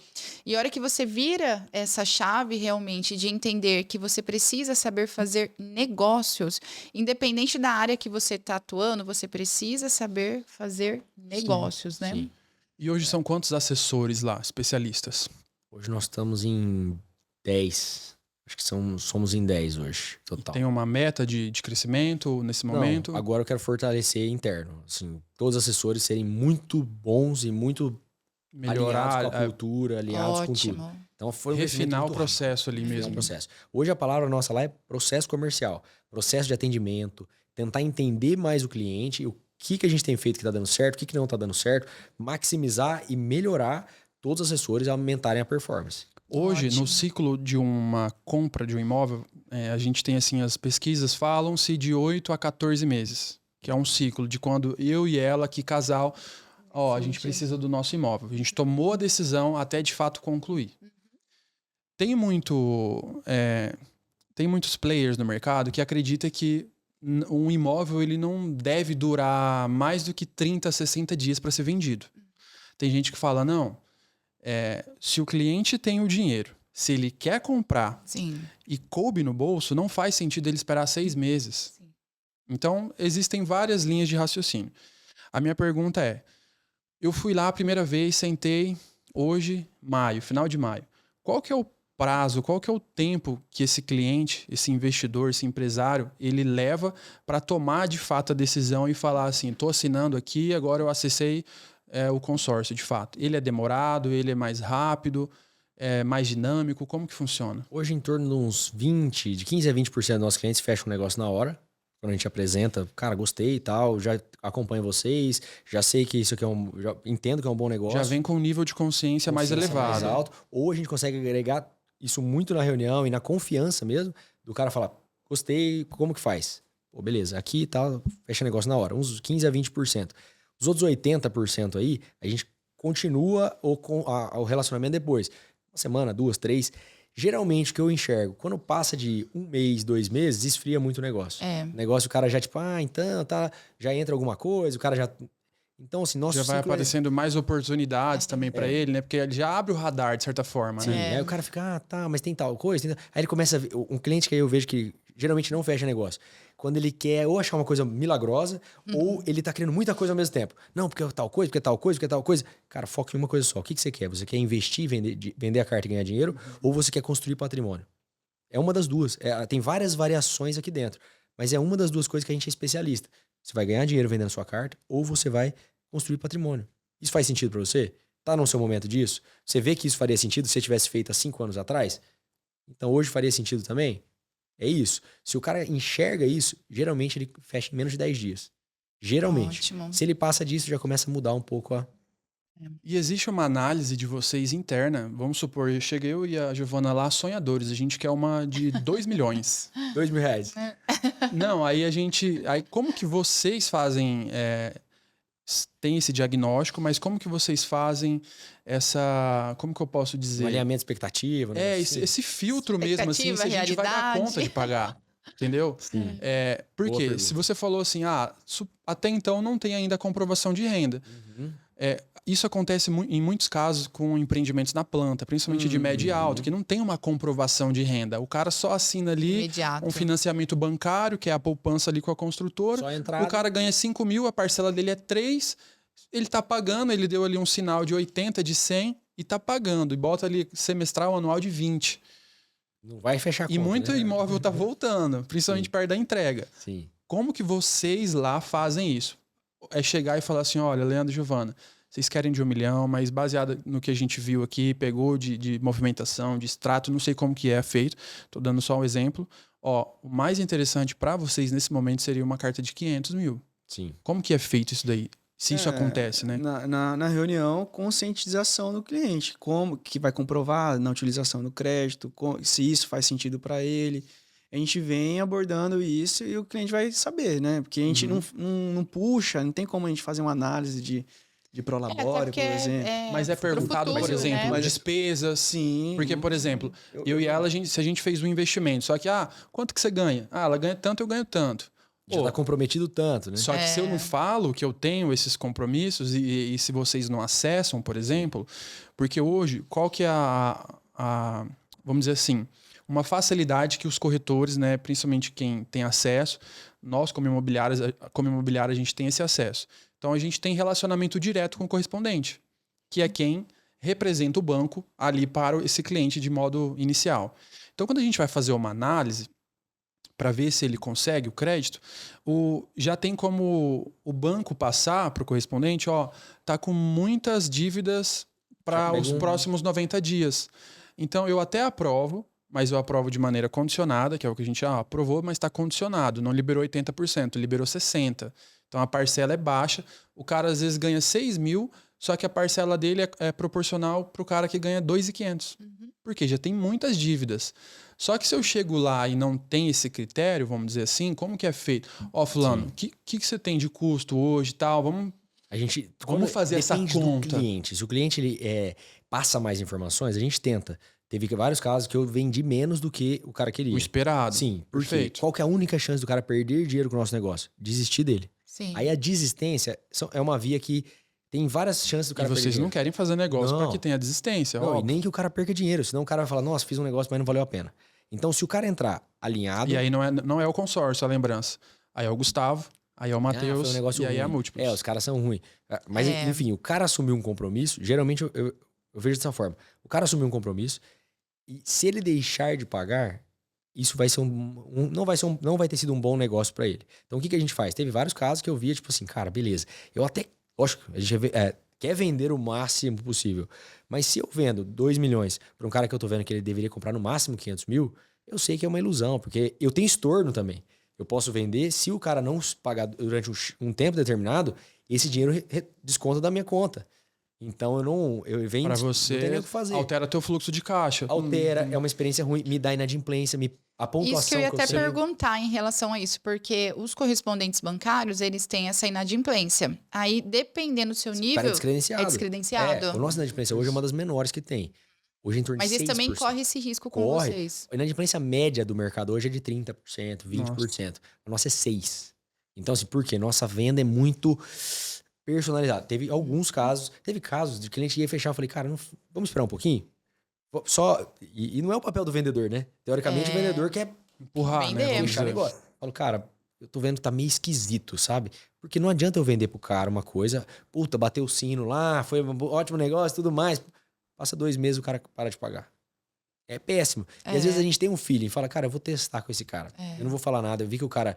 E a hora que você vira essa chave realmente de entender que você precisa saber fazer negócios, independente da área que você está atuando, você precisa saber fazer negócios, né? Sim. E hoje são quantos assessores lá, especialistas? Hoje nós estamos em 10. Acho que somos em 10 hoje, total. Tem uma meta de crescimento nesse momento? Não, agora eu quero fortalecer interno. Assim, todos os assessores serem muito bons e muito Melhorar alinhados com a cultura, alinhados com tudo. Então, foi um refinar o muito processo ali rápido. mesmo. Processo. Hoje a palavra nossa lá é processo comercial, processo de atendimento, tentar entender mais o cliente, o que a gente tem feito que está dando certo, o que não está dando certo, maximizar e melhorar todos os assessores a aumentarem a performance. Hoje, Ótimo. no ciclo de uma compra de um imóvel, a gente tem assim, as pesquisas falam-se de 8 a 14 meses, que é um ciclo de quando eu e ela, que casal, a gente precisa do nosso imóvel. A gente tomou a decisão até de fato concluir. Tem muitos players no mercado que acreditam que um imóvel ele não deve durar mais do que 30, 60 dias para ser vendido. Tem gente que fala, não, se o cliente tem o dinheiro, se ele quer comprar Sim. e coube no bolso, não faz sentido ele esperar 6 meses. Sim. Então, existem várias linhas de raciocínio. A minha pergunta é, eu fui lá a primeira vez, sentei, hoje, maio, final de maio. Qual que é o prazo, qual que é o tempo que esse cliente, esse investidor, esse empresário, ele leva para tomar de fato a decisão e falar assim, estou assinando aqui, agora eu acessei o consórcio de fato. Ele é demorado, ele é mais rápido, é mais dinâmico, como que funciona? Hoje em torno de uns 15 a 20% dos nossos clientes fecham o negócio na hora. Quando a gente apresenta, cara, gostei e tal, já acompanho vocês, já sei que isso aqui já entendo que é um bom negócio. Já vem com um nível de consciência mais elevado. Mais alto. Ou a gente consegue agregar isso muito na reunião e na confiança mesmo, do cara falar, gostei, como que faz? Pô, beleza, aqui e tal, fecha negócio na hora, uns 15 a 20%. Os outros 80% aí, a gente continua o relacionamento depois. Uma semana, 2, 3. Geralmente, o que eu enxergo, quando passa de 1 mês, 2 meses, esfria muito o negócio. O negócio, o cara já tipo, então, tá, já entra alguma coisa, o cara já... Então, assim, nosso já vai aparecendo mais oportunidades também para ele, né? Porque ele já abre o radar, de certa forma, Sim, né? aí o cara fica, tá, mas tem tal coisa. Aí ele começa a ver, um cliente que aí eu vejo que geralmente não fecha negócio. Quando ele quer ou achar uma coisa milagrosa, ou ele tá querendo muita coisa ao mesmo tempo. Não, porque tal coisa, porque tal coisa, porque tal coisa. Cara, foca em uma coisa só. O que você quer? Você quer investir, vender a carta e ganhar dinheiro? Ou você quer construir patrimônio? É uma das duas. Tem várias variações aqui dentro. Mas é uma das duas coisas que a gente é especialista. Você vai ganhar dinheiro vendendo sua carta, ou você vai construir patrimônio. Isso faz sentido para você? Tá no seu momento disso? Você vê que isso faria sentido se você tivesse feito há 5 anos atrás? Então hoje faria sentido também? É isso. Se o cara enxerga isso, geralmente ele fecha em menos de 10 dias. Geralmente. Ótimo. Se ele passa disso, já começa a mudar um pouco a... E existe uma análise de vocês interna. Vamos supor, chega eu e a Giovana lá, sonhadores. A gente quer uma de 2 milhões. 2 mil reais. Não, aí a gente... Aí como que vocês fazem... tem esse diagnóstico, mas como que vocês fazem essa... Como que eu posso dizer? Um alinhamento de expectativa. Né? Esse filtro mesmo, assim, se a gente vai dar conta de pagar. Entendeu? Sim. Porque se você falou assim, até então não tem ainda a comprovação de renda. Isso acontece em muitos casos com empreendimentos na planta, principalmente de médio e alto, que não tem uma comprovação de renda. O cara só assina ali Imediato. um financiamento bancário, que é a poupança ali com a construtora. Só entrada. O cara ganha 5 mil, a parcela dele é 3, ele tá pagando, ele deu ali um sinal de 80, de 100 e tá pagando. E bota ali semestral, anual de 20. Não vai fechar a conta, E muito né? imóvel tá voltando, principalmente perto da entrega. Sim. Como que vocês lá fazem isso? É chegar e falar assim, olha, Leandro e Giovana, vocês querem de 1 milhão, mas baseado no que a gente viu aqui, pegou de movimentação, de extrato, não sei como que é feito, tô dando só um exemplo. O mais interessante para vocês nesse momento seria uma carta de 500 mil. Sim. Como que é feito isso daí? Se isso acontece, né? Na reunião, conscientização do cliente. Como que vai comprovar na utilização do crédito, se isso faz sentido para ele. A gente vem abordando isso e o cliente vai saber, né? Porque a gente não puxa, não tem como a gente fazer uma análise de prolabore, por exemplo. Mas é perguntado, futuro, por exemplo, né? despesas. Sim. Porque, por exemplo, eu e ela, se a gente fez um investimento, só que, quanto que você ganha? Ela ganha tanto, eu ganho tanto. Já tá comprometido tanto, né? Só que se eu não falo que eu tenho esses compromissos e se vocês não acessam, por exemplo, porque hoje, qual que é vamos dizer assim, uma facilidade que os corretores, né, principalmente quem tem acesso, nós como imobiliária, a gente tem esse acesso. Então a gente tem relacionamento direto com o correspondente, que é quem representa o banco ali para esse cliente de modo inicial. Então quando a gente vai fazer uma análise para ver se ele consegue o crédito, já tem como o banco passar para o correspondente, tá com muitas dívidas para os próximos 90 dias. Então eu até aprovo, mas eu aprovo de maneira condicionada, que é o que a gente aprovou, mas está condicionado, não liberou 80%, liberou 60%. Então a parcela é baixa, o cara às vezes ganha 6 mil, só que a parcela dele é proporcional para o cara que ganha 2.500. Porque já tem muitas dívidas. Só que se eu chego lá e não tem esse critério, vamos dizer assim, como que é feito? Fulano, o que você tem de custo hoje e tal? Vamos fazer essa conta. Do cliente. Se o cliente ele, passa mais informações, a gente tenta. Teve vários casos que eu vendi menos do que o cara queria. O esperado. Sim, perfeito. Qual que é a única chance do cara perder dinheiro com o nosso negócio? Desistir dele. Sim. Aí a desistência é uma via que tem várias chances do cara perder dinheiro. E vocês não querem fazer negócio para que tenha desistência. Não, e nem que o cara perca dinheiro. Senão o cara vai falar, nossa, fiz um negócio, mas não valeu a pena. Então, se o cara entrar alinhado... E aí não é o consórcio, a lembrança. Aí é o Gustavo, aí é o Matheus, e aí é a Múltiplos. Os caras são ruins. Mas, enfim, o cara assumiu um compromisso, geralmente eu vejo dessa forma. O cara assumiu um compromisso e se ele deixar de pagar, isso vai ser não vai ter sido um bom negócio para ele. Então, o que a gente faz? Teve vários casos que eu via, tipo assim, cara, beleza. Eu até... Lógico, a gente quer vender o máximo possível. Mas se eu vendo 2 milhões para um cara que eu tô vendo que ele deveria comprar no máximo 500 mil, eu sei que é uma ilusão, porque eu tenho estorno também. Eu posso vender, se o cara não pagar durante um tempo determinado, esse dinheiro desconta da minha conta. Então eu venho... Para você, não tem nem o que fazer. Altera teu fluxo de caixa. Altera, é uma experiência ruim, me dá inadimplência, a pontuação isso que eu ia até tenho. perguntar em relação a isso, porque os correspondentes bancários, eles têm essa inadimplência. Aí, dependendo do seu nível, Cara, é descredenciado. é descredenciado. O nosso inadimplência hoje é uma das menores que tem. Hoje é em torno Mas de 6%. esse também corre esse risco com vocês. A inadimplência média do mercado hoje é de 30%, 20%. A nossa é 6%. Então, assim, por quê? Nossa venda é muito personalizada. Teve alguns casos, teve casos de cliente que ia fechar, eu falei, cara, vamos esperar um pouquinho? E não é o papel do vendedor, né? Teoricamente, o vendedor quer empurrar, né? Vender. puxar negócio. Eu falo, cara, eu tô vendo que tá meio esquisito, sabe? Porque não adianta eu vender pro cara uma coisa, puta, bateu o sino lá, foi um ótimo negócio e tudo mais. Passa 2 meses, o cara para de pagar. É péssimo. E às vezes a gente tem um feeling, fala, cara, eu vou testar com esse cara. Eu não vou falar nada. Eu vi que o cara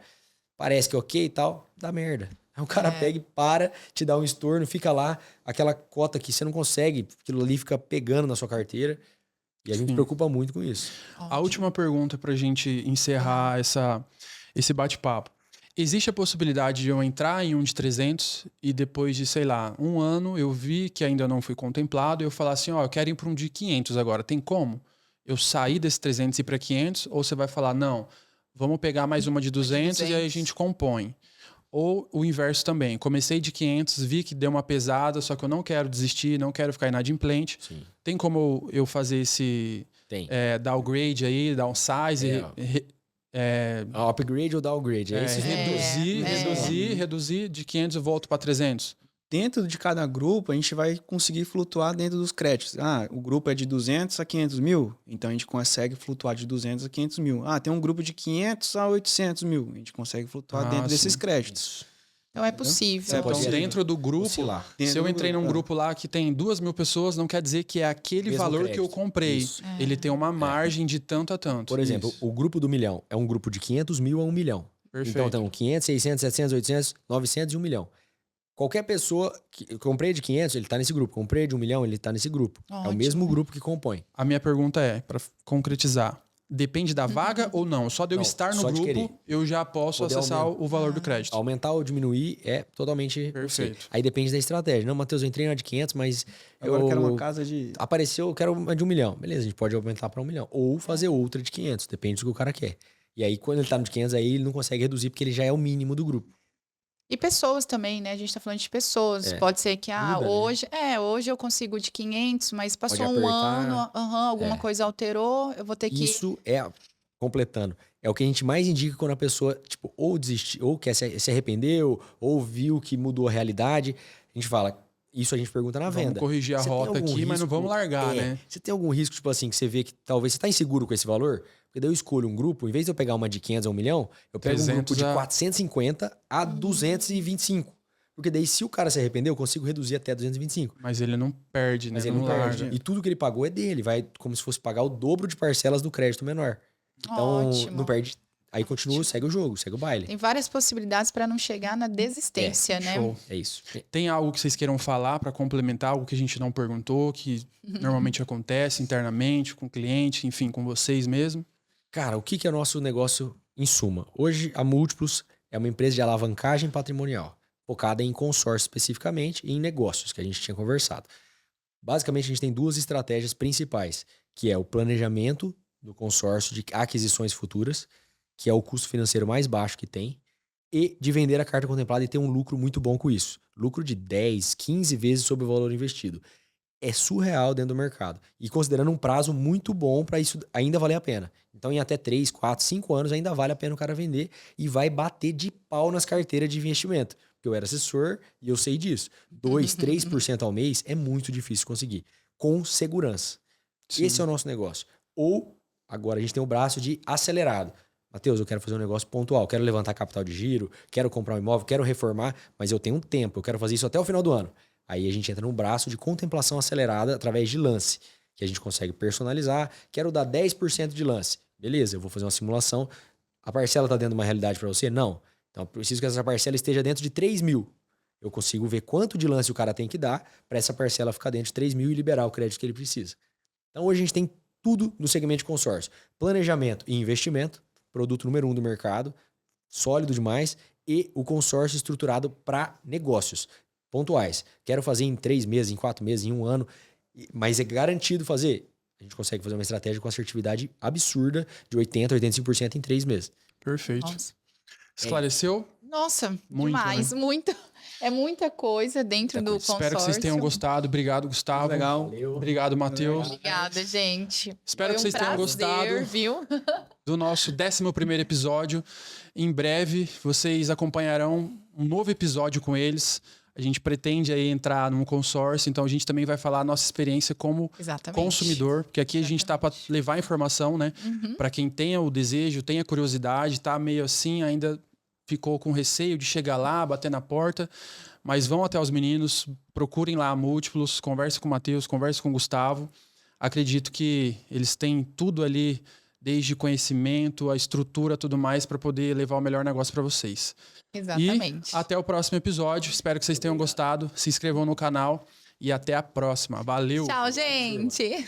parece que é ok e tal, dá merda. Aí o cara pega e para, te dá um estorno, fica lá, aquela cota que você não consegue, aquilo ali fica pegando na sua carteira. E a gente preocupa muito com isso. A última pergunta pra gente encerrar esse bate-papo. Existe a possibilidade de eu entrar em um de 300 e depois de, sei lá, 1 ano eu vi que ainda não fui contemplado e eu falar assim, ó, eu quero ir para um de 500 agora. Tem como eu sair desse 300 e ir para 500? Ou você vai falar, não, vamos pegar mais uma de 200 e aí a gente compõe. Ou o inverso também. Comecei de 500, vi que deu uma pesada, só que eu não quero desistir, não quero ficar inadimplente. Sim. Tem como eu fazer esse downgrade aí, downsize, Upgrade ou downgrade? reduzir de 500 eu volto para 300. Dentro de cada grupo, a gente vai conseguir flutuar dentro dos créditos. Ah, o grupo é de 200 a 500 mil, então a gente consegue flutuar de 200 a 500 mil. Ah, tem um grupo de 500 a 800 mil, a gente consegue flutuar dentro desses créditos. Então é possível. Então, dentro do grupo, se eu entrei num grupo lá que tem 2.000 pessoas, não quer dizer que é aquele Mesmo valor crédito. que eu comprei. Ele tem uma margem de tanto a tanto. Por exemplo, o grupo do milhão é um grupo de 500 mil a 1 milhão. Perfeito. Então tem 500, 600, 700, 800, 900 e 1 milhão. Qualquer pessoa que comprei de 500, ele tá nesse grupo. Comprei de 1 milhão, ele tá nesse grupo. Ótimo. É o mesmo grupo que compõe. A minha pergunta é, para concretizar, depende da vaga ou não? Só de eu estar no só de grupo, querer. eu já posso Poder acessar o valor do crédito. Aumentar ou diminuir é totalmente... Perfeito. Aí depende da estratégia. Não, Matheus, eu entrei na de 500, mas... Agora eu quero uma casa de... Apareceu, eu quero uma de 1 milhão. Beleza, a gente pode aumentar para 1 milhão. Ou fazer outra de 500, depende do que o cara quer. E aí, quando ele tá no de 500, aí ele não consegue reduzir, porque ele já é o mínimo do grupo. E pessoas também, né? A gente tá falando de pessoas. Pode ser que Muda, hoje eu consigo de 500, mas passou Pode um apertar. ano, alguma coisa alterou, eu vou ter que... Isso completando, é o que a gente mais indica quando a pessoa, tipo, ou desistiu, ou quer se arrependeu, ou viu que mudou a realidade. A gente fala, isso a gente pergunta na venda. Vamos corrigir a Você tem rota algum aqui, mas não risco? vamos largar, né? Você tem algum risco, tipo assim, que você vê que talvez você tá inseguro com esse valor? Porque daí eu escolho um grupo, em vez de eu pegar uma de 500 a 1 milhão, eu pego um grupo de 450 a 225. Porque daí, se o cara se arrepender, eu consigo reduzir até 225. Mas ele não perde, né? Mas ele não perde. E tudo que ele pagou é dele. Vai como se fosse pagar o dobro de parcelas do crédito menor. Então, Ótimo. não perde. Aí continua, segue o jogo, segue o baile. Tem várias possibilidades para não chegar na desistência, né? Show. É isso. Tem algo que vocês queiram falar para complementar, algo que a gente não perguntou, que normalmente acontece internamente, com o cliente, enfim, com vocês mesmo? Cara, o que é nosso negócio em suma? Hoje, a Múltiplos é uma empresa de alavancagem patrimonial, focada em consórcio especificamente e em negócios, que a gente tinha conversado. Basicamente, a gente tem 2 estratégias principais, que é o planejamento do consórcio de aquisições futuras, que é o custo financeiro mais baixo que tem, e de vender a carta contemplada e ter um lucro muito bom com isso. Lucro de 10, 15 vezes sobre o valor investido. É surreal dentro do mercado. E considerando um prazo muito bom para isso ainda valer a pena. Então, em até 3, 4, 5 anos ainda vale a pena o cara vender e vai bater de pau nas carteiras de investimento. Porque eu era assessor e eu sei disso. 2, 3% ao mês é muito difícil conseguir. Com segurança. Sim. Esse é o nosso negócio. Ou, agora a gente tem o braço de acelerado. Matheus, eu quero fazer um negócio pontual, quero levantar capital de giro, quero comprar um imóvel, quero reformar, mas eu tenho um tempo, eu quero fazer isso até o final do ano. Aí a gente entra no braço de contemplação acelerada através de lance, que a gente consegue personalizar. Quero dar 10% de lance. Beleza, eu vou fazer uma simulação. A parcela está dentro de uma realidade para você? Não. Então, eu preciso que essa parcela esteja dentro de 3 mil. Eu consigo ver quanto de lance o cara tem que dar para essa parcela ficar dentro de 3 mil e liberar o crédito que ele precisa. Então, hoje a gente tem tudo no segmento de consórcio. Planejamento e investimento, produto número 1 do mercado, sólido demais, e o consórcio estruturado para negócios pontuais. Quero fazer em 3 meses, em 4 meses, em 1 ano, mas é garantido fazer. A gente consegue fazer uma estratégia com assertividade absurda de 80%, 85% em 3 meses. Perfeito. Nossa. Esclareceu? Nossa, Muito, demais. né? Muito. É muita coisa dentro do consórcio. Espero que vocês tenham gostado. Obrigado, Gustavo. Legal. Valeu. Obrigado, Matheus. Obrigada, gente. Espero Foi que vocês tenham gostado. Viu? Do nosso 11º episódio. Em breve, vocês acompanharão um novo episódio com eles. A gente pretende aí entrar num consórcio, então a gente também vai falar a nossa experiência como Exatamente. consumidor, porque aqui a gente tá para levar informação, né? Para quem tenha o desejo, tenha curiosidade, tá meio assim, ainda ficou com receio de chegar lá, bater na porta, mas vão até os meninos, procurem lá a Múltiplos, converse com o Matheus, converse com o Gustavo. Acredito que eles têm tudo ali, desde conhecimento, a estrutura, tudo mais, para poder levar o melhor negócio para vocês. Exatamente. E até o próximo episódio. Espero que vocês tenham gostado. Se inscrevam no canal e até a próxima. Valeu! Tchau, gente.